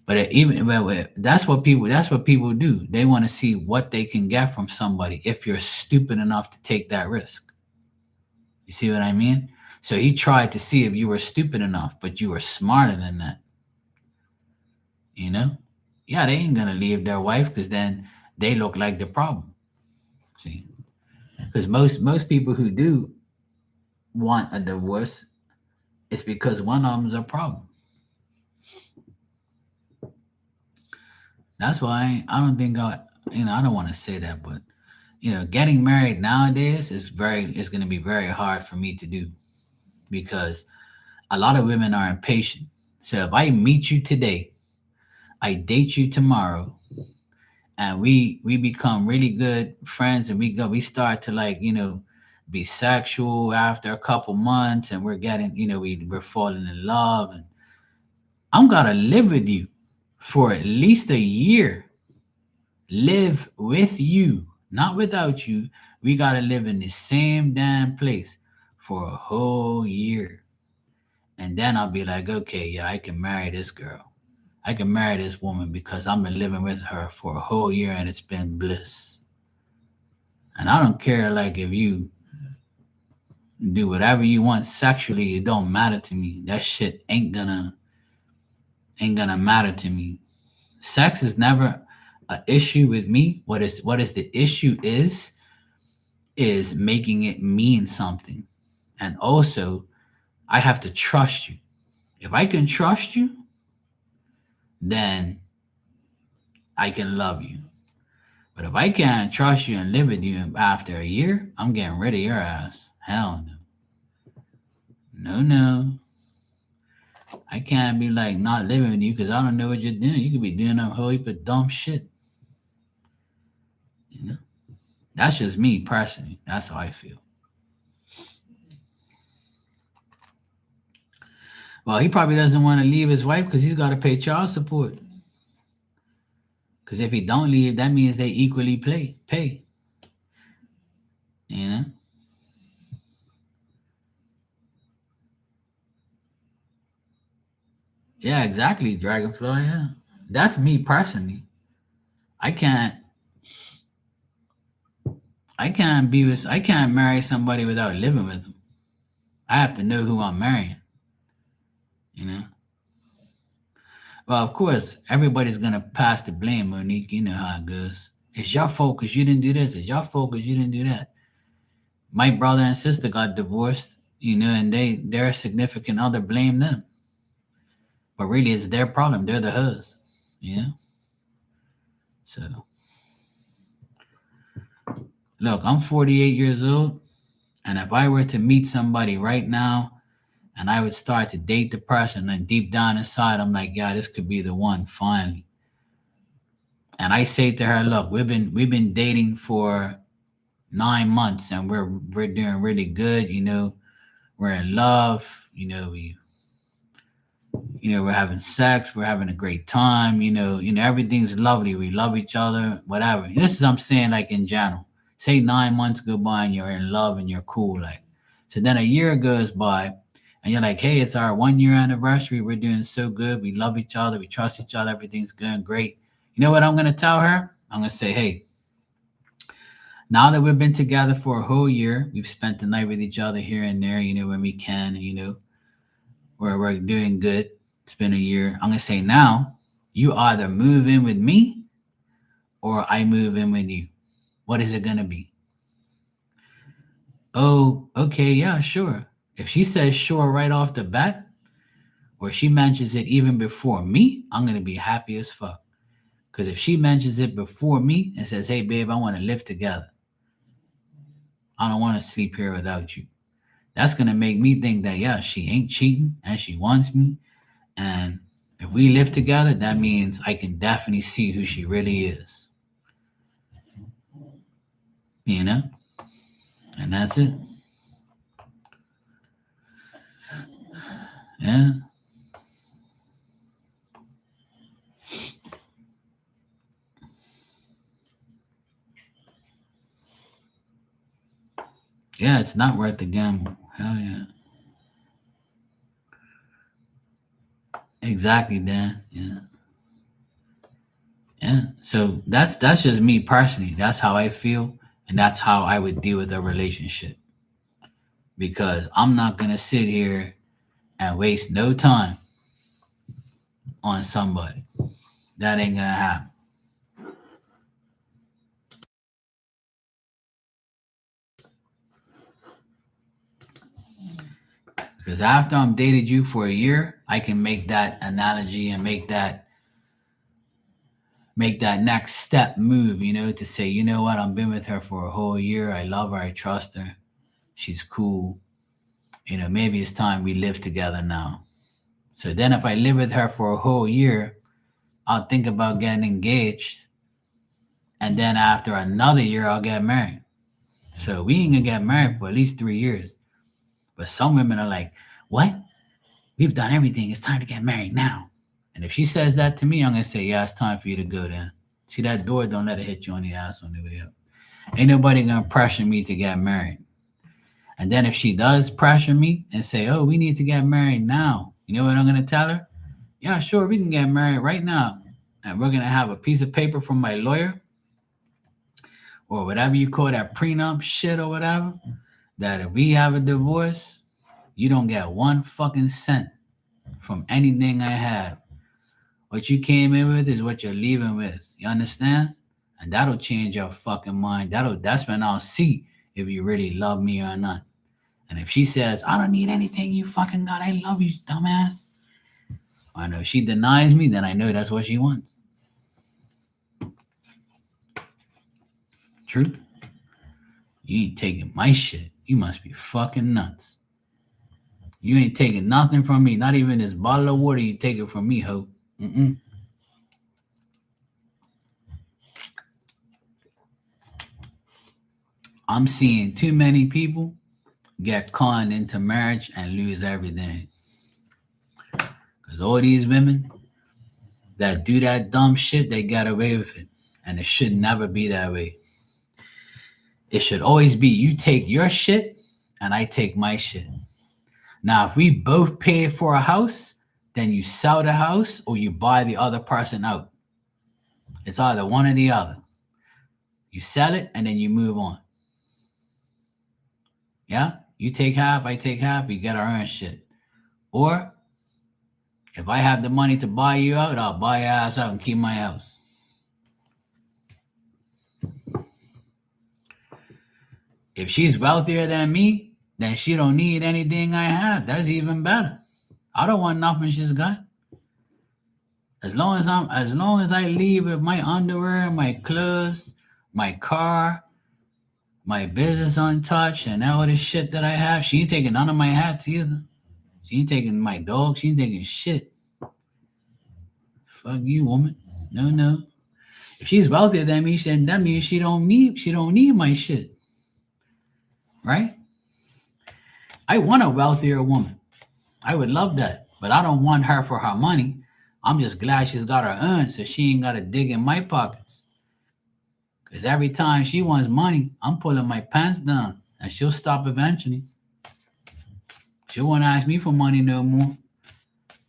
That's what people do. They want to see what they can get from somebody if you're stupid enough to take that risk. You see what I mean? So he tried to see if you were stupid enough, but you were smarter than that. You know? Yeah, they ain't gonna leave their wife because then they look like the problem. See? Because most people who do want a divorce, it's because one of them's a problem. That's why I don't think I don't want to say that, but getting married nowadays is going to be very hard for me to do because a lot of women are impatient. So if I meet you today, I date you tomorrow, and we become really good friends, and we start to be sexual after a couple months, and we're getting we're falling in love, and I'm gonna live with you for at least a year. Live with you, not without you. We gotta live in the same damn place for a whole year. And then I'll be like, okay, yeah, I can marry this girl. I can marry this woman because I've been living with her for a whole year and it's been bliss. And I don't care like if you do whatever you want sexually, it don't matter to me. That shit ain't gonna matter to me. Sex is never an issue with me. What is the issue is making it mean something. And also, I have to trust you. If I can trust you, then I can love you. But if I can't trust you and live with you after a year, I'm getting rid of your ass. Hell no. No, no. I can't be like not living with you because I don't know what you're doing. You could be doing a whole heap of dumb shit. You know? That's just me personally. That's how I feel. Well, he probably doesn't want to leave his wife because he's got to pay child support. Because if he don't leave, that means they equally pay. You know? Yeah, exactly. Dragonfly. Yeah, that's me personally. I can't. I can't marry somebody without living with them. I have to know who I'm marrying. You know. Well, of course, everybody's gonna pass the blame, Monique. You know how it goes. It's your fault because you didn't do this. It's your fault because you didn't do that. My brother and sister got divorced, and their significant other blamed them. But really, it's their problem. They're the hus. You know. So look, I'm 48 years old, and if I were to meet somebody right now, and I would start to date the person, and deep down inside, I'm like, yeah, this could be the one finally. And I say to her, look, we've been dating for 9 months, and we're doing really good. We're in love. We're having sex. We're having a great time. Everything's lovely. We love each other. Whatever. This is I'm saying like in general. Say 9 months go by and you're in love and you're cool. Like so, then a year goes by, and you're like, hey, it's our 1 year anniversary. We're doing so good. We love each other. We trust each other. Everything's going great. You know what I'm gonna tell her? I'm gonna say, hey, now that we've been together for a whole year, we've spent the night with each other here and there. When we can. We're doing good. It's been a year. I'm gonna say now, you either move in with me or I move in with you. What is it gonna be? Oh, okay, yeah, sure. If she says sure right off the bat, or she mentions it even before me, I'm gonna be happy as fuck. Because if she mentions it before me and says, hey babe, I want to live together. I don't want to sleep here without you. That's gonna make me think that yeah, she ain't cheating and she wants me. And if we live together, that means I can definitely see who she really is. You know? And that's it. Yeah. Yeah, it's not worth the gamble. Hell yeah. Exactly, Dan. Yeah. Yeah. So that's just me personally. That's how I feel, and that's how I would deal with a relationship. Because I'm not gonna sit here and waste no time on somebody. That ain't gonna happen. Because after I'm dated you for a year, I can make that analogy and make that next step move, to say, you know what, I've been with her for a whole year. I love her, I trust her. She's cool. Maybe it's time we live together now. So then if I live with her for a whole year, I'll think about getting engaged. And then after another year, I'll get married. So we ain't gonna get married for at least 3 years. But some women are like, what? We've done everything. It's time to get married now. And if she says that to me, I'm gonna say, yeah, it's time for you to go then. See that door, don't let it hit you on the ass on the way up. Ain't nobody gonna pressure me to get married. And then if she does pressure me and say, oh, we need to get married now, you know what I'm gonna tell her? Yeah, sure, we can get married right now. And we're gonna have a piece of paper from my lawyer or whatever you call that prenup shit or whatever, that if we have a divorce, you don't get one fucking cent from anything I have. What you came in with is what you're leaving with. You understand? And that'll change your fucking mind. That's when I'll see if you really love me or not. And if she says, I don't need anything you fucking got, I love you, dumbass. I know if she denies me, then I know that's what she wants. True. You ain't taking my shit. You must be fucking nuts. You ain't taking nothing from me. Not even this bottle of water you take it from me, ho. Mm-mm. I'm seeing too many people get conned into marriage and lose everything. Because all these women that do that dumb shit, they got away with it. And it should never be that way. It should always be you take your shit and I take my shit. Now, if we both pay for a house, then you sell the house or you buy the other person out. It's either one or the other. You sell it and then you move on. Yeah? You take half, I take half, we get our own shit. Or if I have the money to buy you out, I'll buy your ass out and keep my house. If she's wealthier than me, then she don't need anything I have. That's even better. I don't want nothing she's got. As long as I leave with my underwear, my clothes, my car, my business untouched, and all this shit that I have, she ain't taking none of my hats either. She ain't taking my dog. She ain't taking shit. Fuck you, woman. No. If she's wealthier than me, then that means she don't need my shit. Right? I want a wealthier woman. I would love that. But I don't want her for her money. I'm just glad she's got her own so she ain't gotta dig in my pockets. Cause every time she wants money, I'm pulling my pants down. And she'll stop eventually. She won't ask me for money no more.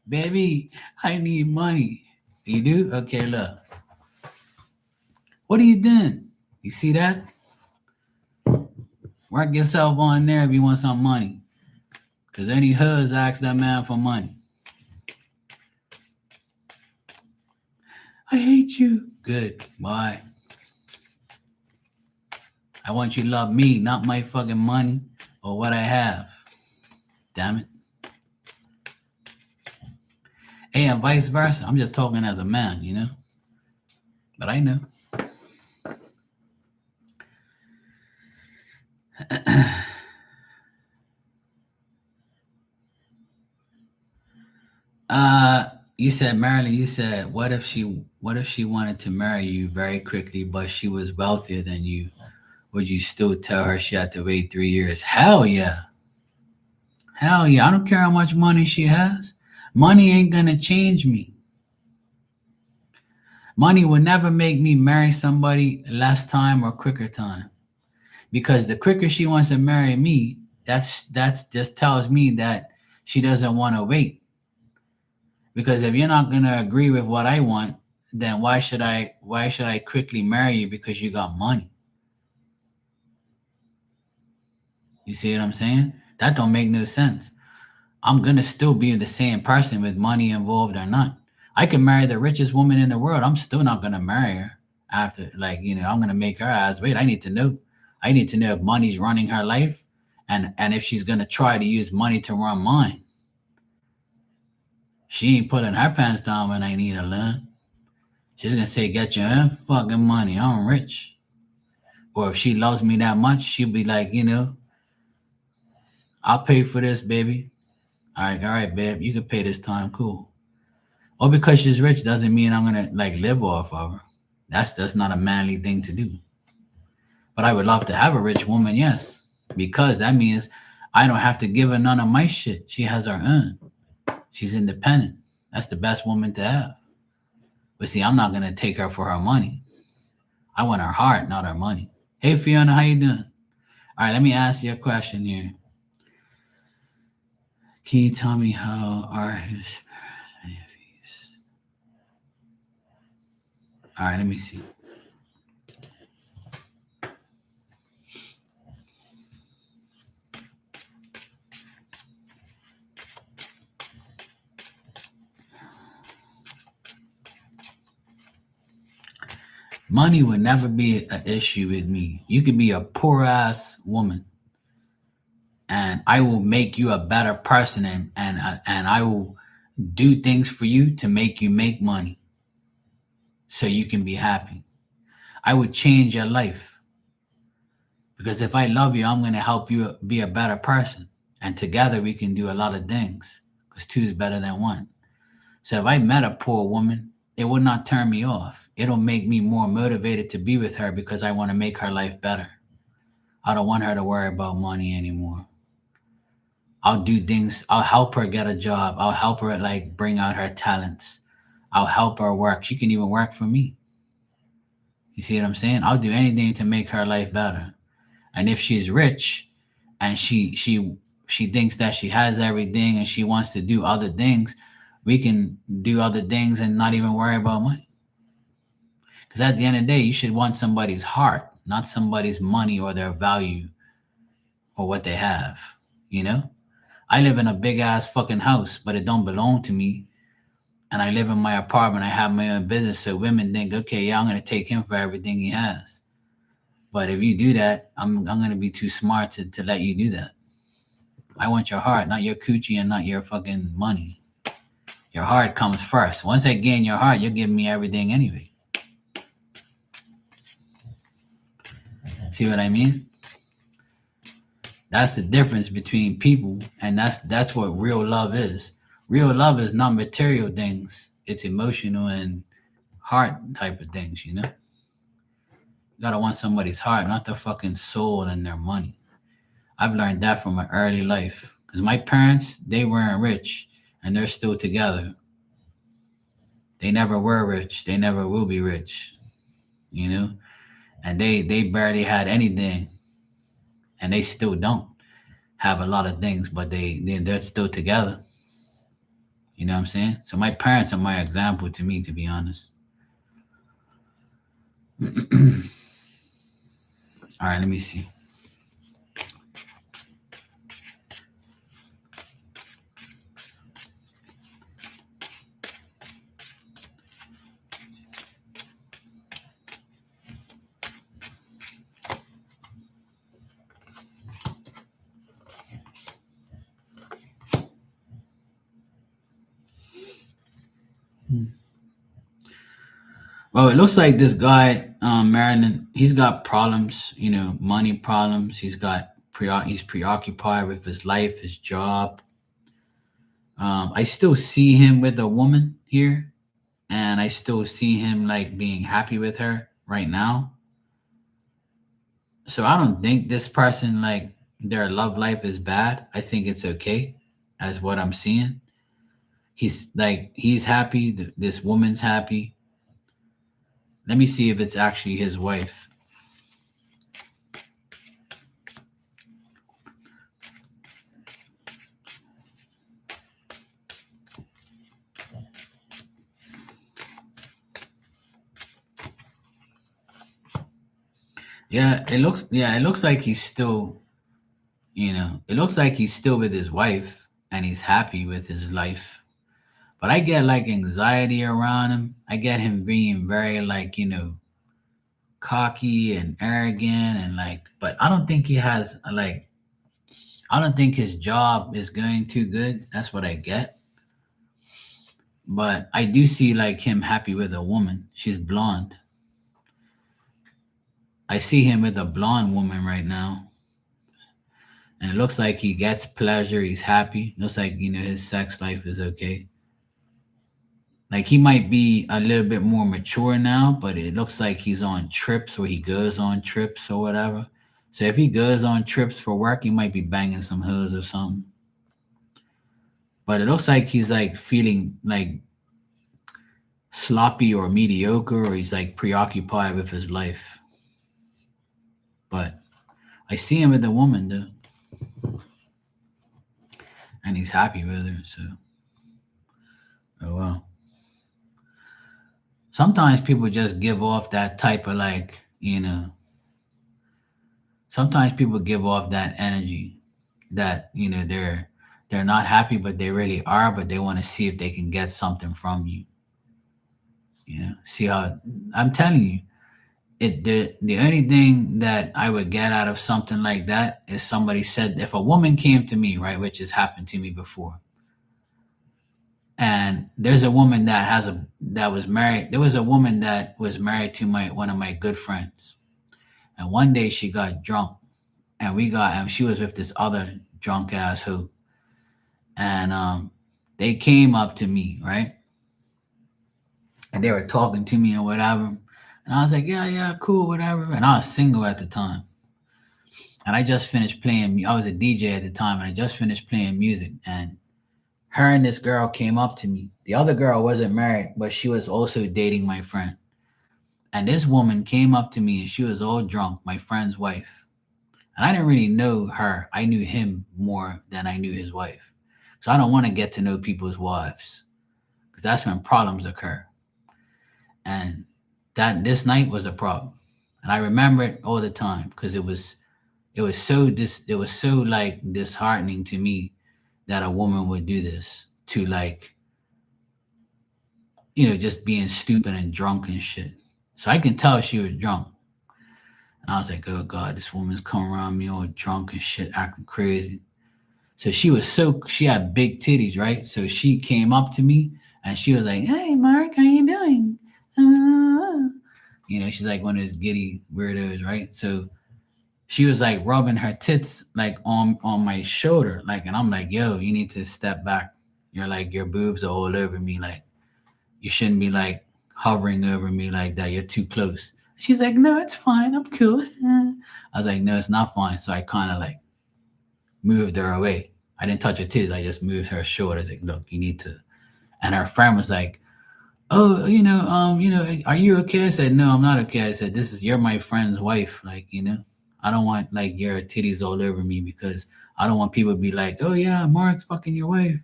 Baby, I need money. You do? Okay, look. What are you doing? You see that? Work yourself on there if you want some money. Because any hoods ask that man for money. I hate you. Good. Bye. I want you to love me, not my fucking money or what I have. Damn it. Hey, and vice versa. I'm just talking as a man, But I know. You said, Marilyn, what if she wanted to marry you very quickly, but she was wealthier than you? Would you still tell her she had to wait 3 years? Hell yeah. Hell yeah. I don't care how much money she has. Money ain't gonna change me. Money will never make me marry somebody less time or quicker time. Because the quicker she wants to marry me, that's just tells me that she doesn't want to wait. Because if you're not gonna agree with what I want, then why should I quickly marry you because you got money? You see what I'm saying? That don't make no sense. I'm gonna still be the same person with money involved or not. I can marry the richest woman in the world. I'm still not gonna marry her after, like, I'm gonna make her ask. Wait, I need to know. I need to know if money's running her life, and if she's gonna try to use money to run mine. She ain't putting her pants down when I need her learn. She's gonna say, "Get your own fucking money. I'm rich." Or if she loves me that much, she'll be like, "I'll pay for this, baby. All right, babe. You can pay this time. Cool." Or because she's rich doesn't mean I'm gonna like live off of her. That's not a manly thing to do. But I would love to have a rich woman, yes, because that means I don't have to give her none of my shit. She has her own. She's independent. That's the best woman to have. But see, I'm not gonna take her for her money. I want her heart, not her money. Hey Fiona, how you doing? All right, let me ask you a question here. Can you tell me how are his nephews? All right, let me see. Money would never be an issue with me. You could be a poor ass woman, and I will make you a better person, and I will do things for you to make you make money so you can be happy. I would change your life because if I love you, I'm going to help you be a better person, and together we can do a lot of things because two is better than one. So if I met a poor woman, it would not turn me off. It'll make me more motivated to be with her because I want to make her life better. I don't want her to worry about money anymore. I'll do things. I'll help her get a job. I'll help her like bring out her talents. I'll help her work. She can even work for me. You see what I'm saying? I'll do anything to make her life better. And if she's rich and she thinks that she has everything and she wants to do other things, we can do other things and not even worry about money. Because at the end of the day, you should want somebody's heart, not somebody's money or their value or what they have. You know? I live in a big ass fucking house, but it don't belong to me. And I live in my apartment. I have my own business. So women think, okay, yeah, I'm gonna take him for everything he has. But if you do that, I'm gonna be too smart to let you do that. I want your heart, not your coochie and not your fucking money. Your heart comes first. Once I gain your heart, you're giving me everything anyway. See what I mean? That's the difference between people, and that's what real love is. Real love is not material things. It's emotional and heart type of things, you know? You gotta want somebody's heart, not their fucking soul and their money. I've learned that from my early life. Because my parents, they weren't rich and they're still together. They never were rich. They never will be rich, you know? And they barely had anything and they still don't have a lot of things, but they're still together. You know what I'm saying? So my parents are my example to me, to be honest. All right, let me see. Well, it looks like this guy, Marilyn, he's got problems, money problems. He's preoccupied with his life, his job. I still see him with a woman here, and I still see him like being happy with her right now. So I don't think this person like their love life is bad. I think it's okay, as what I'm seeing. He's happy. This woman's happy. Let me see if it's actually his wife. Yeah, it looks like he's still, it looks like he's still with his wife and he's happy with his life. But I get like anxiety around him. I get him being very like, cocky and arrogant and like, but I don't think he has like, I don't think his job is going too good. That's what I get. But I do see like him happy with a woman. She's blonde. I see him with a blonde woman right now. And it looks like he gets pleasure. He's happy. Looks like, his sex life is okay. Like he might be a little bit more mature now, but it looks like he's on trips where he goes on trips or whatever. So if he goes on trips for work, he might be banging some hoes or something. But it looks like he's like feeling like sloppy or mediocre, or he's like preoccupied with his life. But I see him with a woman though, and he's happy with her. So, oh well. Sometimes people just give off that type of like, sometimes people give off that energy that, they're not happy, but they really are, but they want to see if they can get something from you. See how I'm telling you, the only thing that I would get out of something like that is somebody said if a woman came to me, right, which has happened to me before, and there's a woman that was married. There was a woman that was married to my one of my good friends, and one day she got drunk, and she was with this other drunk ass who, and they came up to me, right, and they were talking to me and whatever, and I was like, yeah, yeah, cool, whatever, and I was single at the time. And I just finished playing. I was a DJ at the time, and I just finished playing music. And her and this girl came up to me. The other girl wasn't married, but she was also dating my friend. And this woman came up to me, and she was all drunk, my friend's wife. And I didn't really know her. I knew him more than I knew his wife. So I don't want to get to know people's wives because that's when problems occur. And that this night was a problem. And I remember it all the time because it was so like disheartening to me that a woman would do this to like, just being stupid and drunk and shit. So I can tell she was drunk. And I was like, oh God, this woman's coming around me all drunk and shit, acting crazy. So she had big titties, right? So she came up to me and she was like, hey Mark, how you doing? She's like one of those giddy weirdos, right? So she was like rubbing her tits like on my shoulder, like, and I'm like, yo, you need to step back. You're like your boobs are all over me, like you shouldn't be like hovering over me like that. You're too close. She's like, no, it's fine. I'm cool. I was like, no, it's not fine. So I kind of like moved her away. I didn't touch her titties. I just moved her shoulders. Like, look, you need to. And her friend was like, oh, are you okay? I said, no, I'm not okay. I said, you're my friend's wife. Like, I don't want like your titties all over me because I don't want people to be like, oh yeah, Mark's fucking your wife.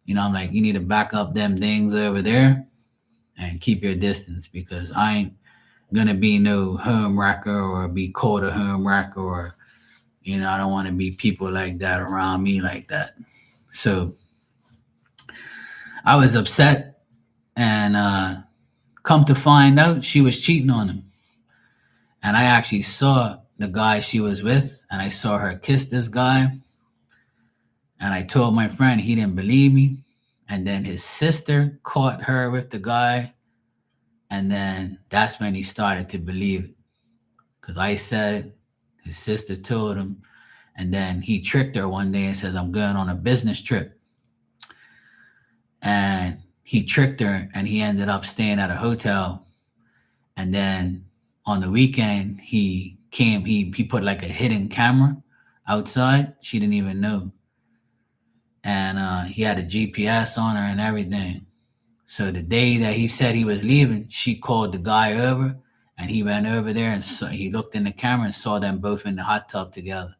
I'm like, you need to back up them things over there and keep your distance because I ain't gonna be no home wrecker or be called a home wrecker or, I don't want to be people like that around me like that. So I was upset and come to find out she was cheating on him. And I actually saw the guy she was with and I saw her kiss this guy. And I told my friend, he didn't believe me. And then his sister caught her with the guy. And then that's when he started to believe it. Because I said it, his sister told him. And then he tricked her one day and says, I'm going on a business trip. And he tricked her and he ended up staying at a hotel. And then on the weekend, he put like a hidden camera outside. She didn't even know. And he had a GPS on her and everything. So the day that he said he was leaving, she called the guy over and he went over there and he looked in the camera and saw them both in the hot tub together.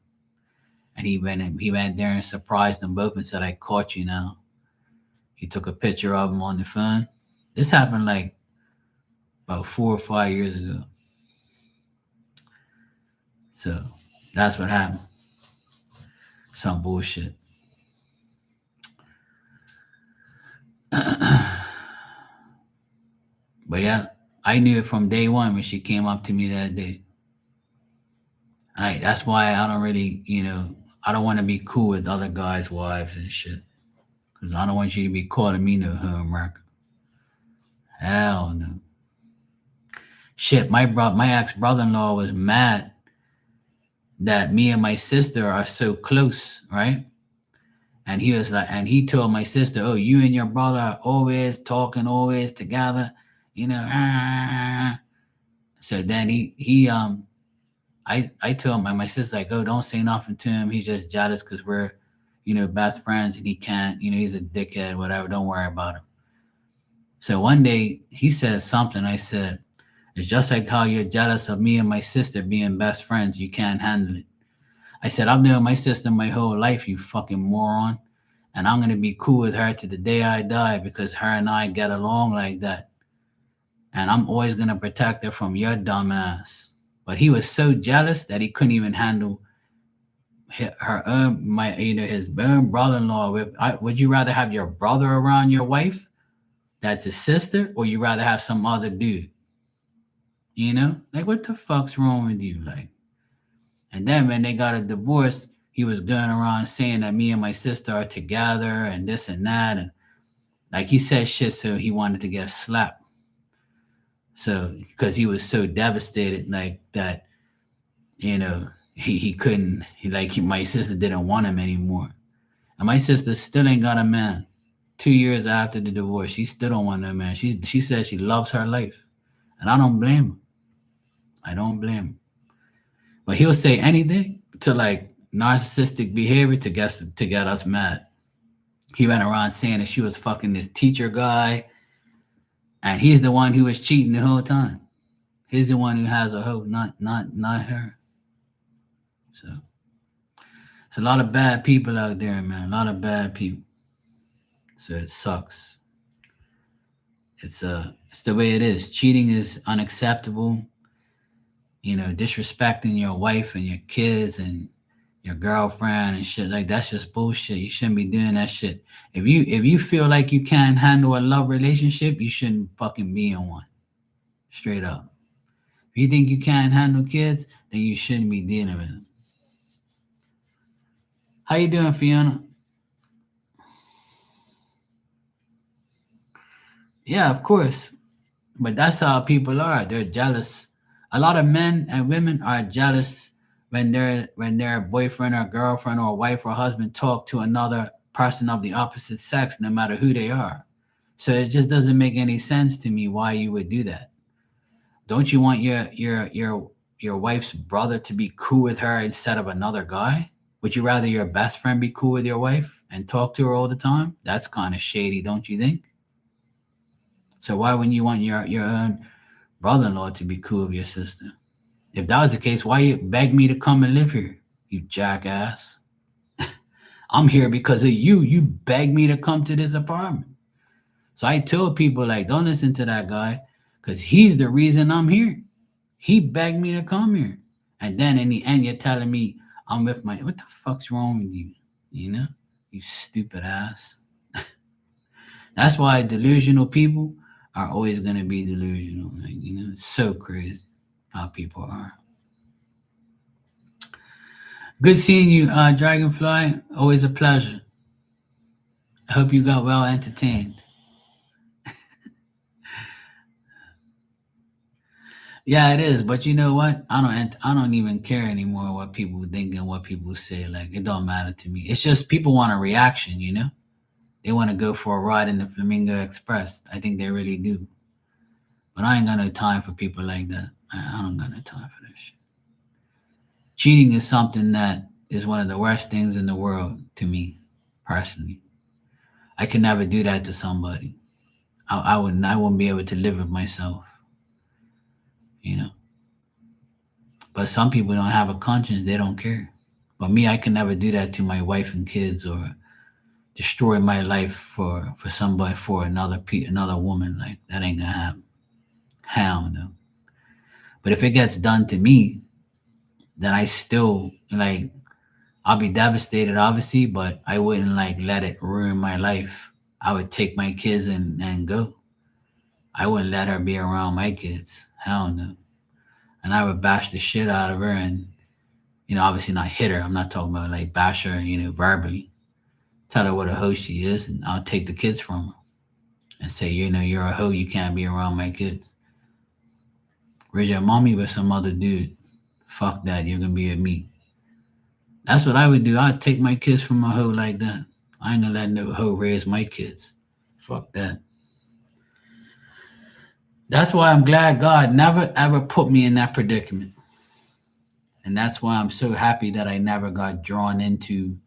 And he went there and surprised them both and said, I caught you now. He took a picture of them on the phone. This happened like about 4 or 5 years ago. So that's what happened. Some bullshit. But yeah, I knew it from day one when she came up to me that day. That's why I don't really, I don't want to be cool with other guys' wives and shit. Because I don't want you to be calling me no homework. Hell no. Shit, my ex brother-in-law was mad that me and my sister are so close, right? And he was like, and he told my sister, "Oh, you and your brother are always talking, always together, you know." So then I told my sister like, "Oh, don't say nothing to him. He's just jealous because we're, best friends, and he can't, he's a dickhead, whatever. Don't worry about him." So one day he said something. I said, "It's just like how you're jealous of me and my sister being best friends. You can't handle it." I said, "I've known my sister my whole life, you fucking moron. And I'm going to be cool with her to the day I die because her and I get along like that. And I'm always going to protect her from your dumb ass." But he was so jealous that he couldn't even handle her own, his own brother-in-law. Would you rather have your brother around your wife that's his sister, or you rather have some other dude? Like, what the fuck's wrong with you? Like, and then when they got a divorce, he was going around saying that me and my sister are together and this and that. And like he said shit, so he wanted to get slapped. So, because he was so devastated, like that, he couldn't, my sister didn't want him anymore. And my sister still ain't got a man. 2 years after the divorce, she still don't want no man. She says she loves her life. And I don't blame her. I don't blame him. But he'll say anything to like narcissistic behavior to get us mad. He went around saying that she was fucking this teacher guy, and he's the one who was cheating the whole time. He's the one who has a hoe, not her. So it's a lot of bad people out there, man. A lot of bad people. So it sucks. It's the way it is. Cheating is unacceptable. Disrespecting your wife and your kids and your girlfriend and shit, like that's just bullshit. You shouldn't be doing that shit. If you feel like you can't handle a love relationship, you shouldn't fucking be in one. Straight up. If you think you can't handle kids, then you shouldn't be dealing with them. How you doing, Fiona? Yeah, of course. But that's how people are. They're jealous. A lot of men and women are jealous when their boyfriend or girlfriend or wife or husband talk to another person of the opposite sex, no matter who they are. So it just doesn't make any sense to me why you would do that. Don't you want your wife's brother to be cool with her instead of another guy? Would you rather your best friend be cool with your wife and talk to her all the time? That's kind of shady, don't you think? So why wouldn't you want your own brother-in-law to be cool with your sister? If that was the case, why you beg me to come and live here, you jackass? I'm here because of you. You begged me to come to this apartment. So I told people, like, don't listen to that guy because he's the reason I'm here. He begged me to come here. And then in the end, you're telling me I'm with what the fuck's wrong with you? You stupid ass. That's why delusional people are always going to be delusional. Like, it's so crazy how people are. Good seeing you, Dragonfly. Always a pleasure. I hope you got well entertained. Yeah, it is. But you know what? I don't even care anymore what people think and what people say. Like, it don't matter to me. It's just people want a reaction. They want to go for a ride in the Flamingo Express. I think they really do. But I ain't got no time for people like that. I don't got no time for that shit. Cheating is something that is one of the worst things in the world to me, personally. I could never do that to somebody. I wouldn't be able to live with myself. But some people don't have a conscience, they don't care. But me, I can never do that to my wife and kids or destroy my life for somebody, for another woman. Like, that ain't gonna happen. Hell no. But if it gets done to me, then I still like I'll be devastated, obviously, but I wouldn't like let it ruin my life. I would take my kids and go. I wouldn't let her be around my kids. Hell no. And I would bash the shit out of her and, obviously not hit her. I'm not talking about like bash her, verbally. Tell her what a hoe she is, and I'll take the kids from her and say, you're a hoe. You can't be around my kids. Raise your mommy with some other dude. Fuck that. You're going to be with me. That's what I would do. I'd take my kids from a hoe like that. I ain't gonna let no hoe raise my kids. Fuck that. That's why I'm glad God never ever put me in that predicament. And that's why I'm so happy that I never got drawn into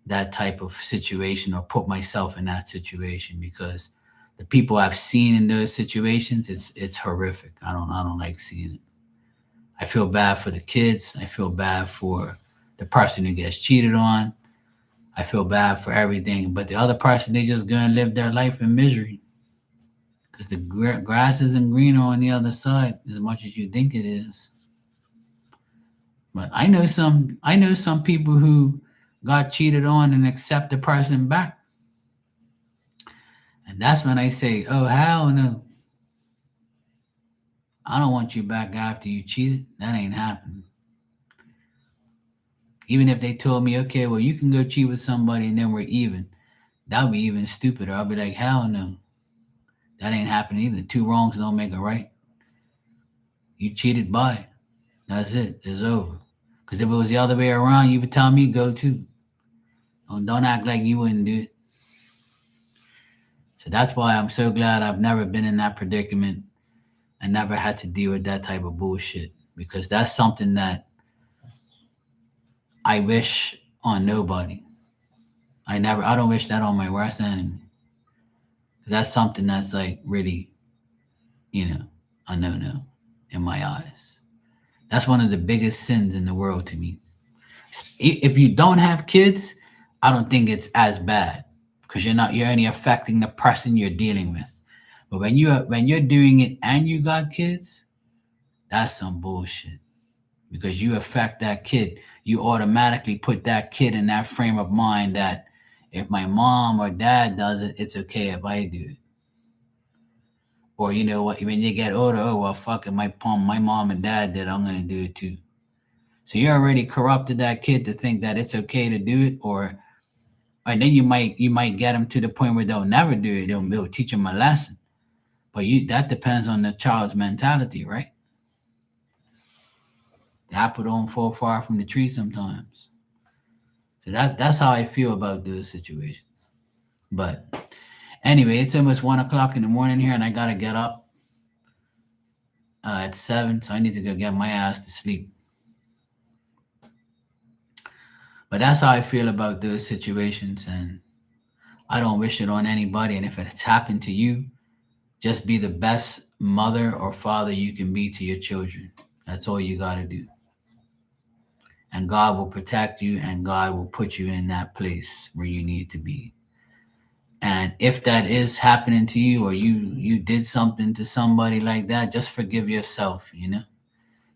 that type of situation or put myself in that situation, because the people I've seen in those situations, it's horrific. I don't like seeing it. I feel bad for the kids. I feel bad for the person who gets cheated on. I feel bad for everything. But the other person, they just go and live their life in misery, because the grass isn't greener on the other side as much as you think it is. But I know some people who got cheated on and accept the person back. And that's when I say, oh, hell no. I don't want you back after you cheated. That ain't happening. Even if they told me, okay, well, you can go cheat with somebody and then we're even, that would be even stupider. I'll be like, hell no. That ain't happening either. Two wrongs don't make a right. You cheated by. That's it. It's over. Because if it was the other way around, you would tell me go too. Don't act like you wouldn't do it. So that's why I'm so glad I've never been in that predicament and never had to deal with that type of bullshit. Because that's something that I wish on nobody. I don't wish that on my worst enemy. Because that's something that's like really, you know, a no-no in my eyes. That's one of the biggest sins in the world to me. If you don't have kids, I don't think it's as bad, because you're only affecting the person you're dealing with. But when you're doing it and you got kids, that's some bullshit, because you affect that kid. You automatically put that kid in that frame of mind that if my mom or dad does it, it's okay if I do it. Or you know what, when you get older, oh well, fuck it, my mom and dad did, I'm gonna do it too. So you already corrupted that kid to think that it's okay to do it, or and then you might get them to the point where they'll never do it. They'll teach them a lesson. But that depends on the child's mentality, right? The apple don't fall far from the tree sometimes. So that's how I feel about those situations. But anyway, it's almost 1 o'clock in the morning here, and I gotta get up at 7, so I need to go get my ass to sleep. But that's how I feel about those situations, and I don't wish it on anybody. And if it's happened to you, just be the best mother or father you can be to your children. That's all you got to do. And God will protect you, and God will put you in that place where you need to be. And if that is happening to you, or you did something to somebody like that, just forgive yourself, You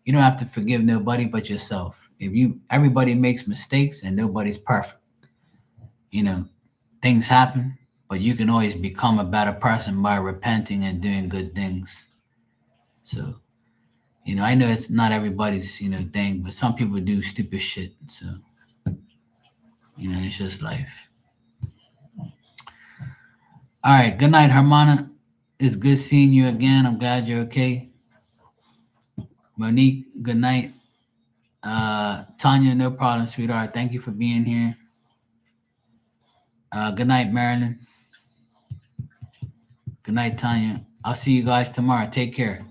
don't have to forgive nobody but yourself. Everybody makes mistakes and nobody's perfect. You know, things happen, but you can always become a better person by repenting and doing good things. So, I know it's not everybody's, thing, but some people do stupid shit. So, it's just life. All right. Good night, Hermana. It's good seeing you again. I'm glad you're okay. Monique, good night. Tanya, no problem, sweetheart. Thank you for being here. Good night, Marilyn. Good night, Tanya. I'll see you guys tomorrow. Take care.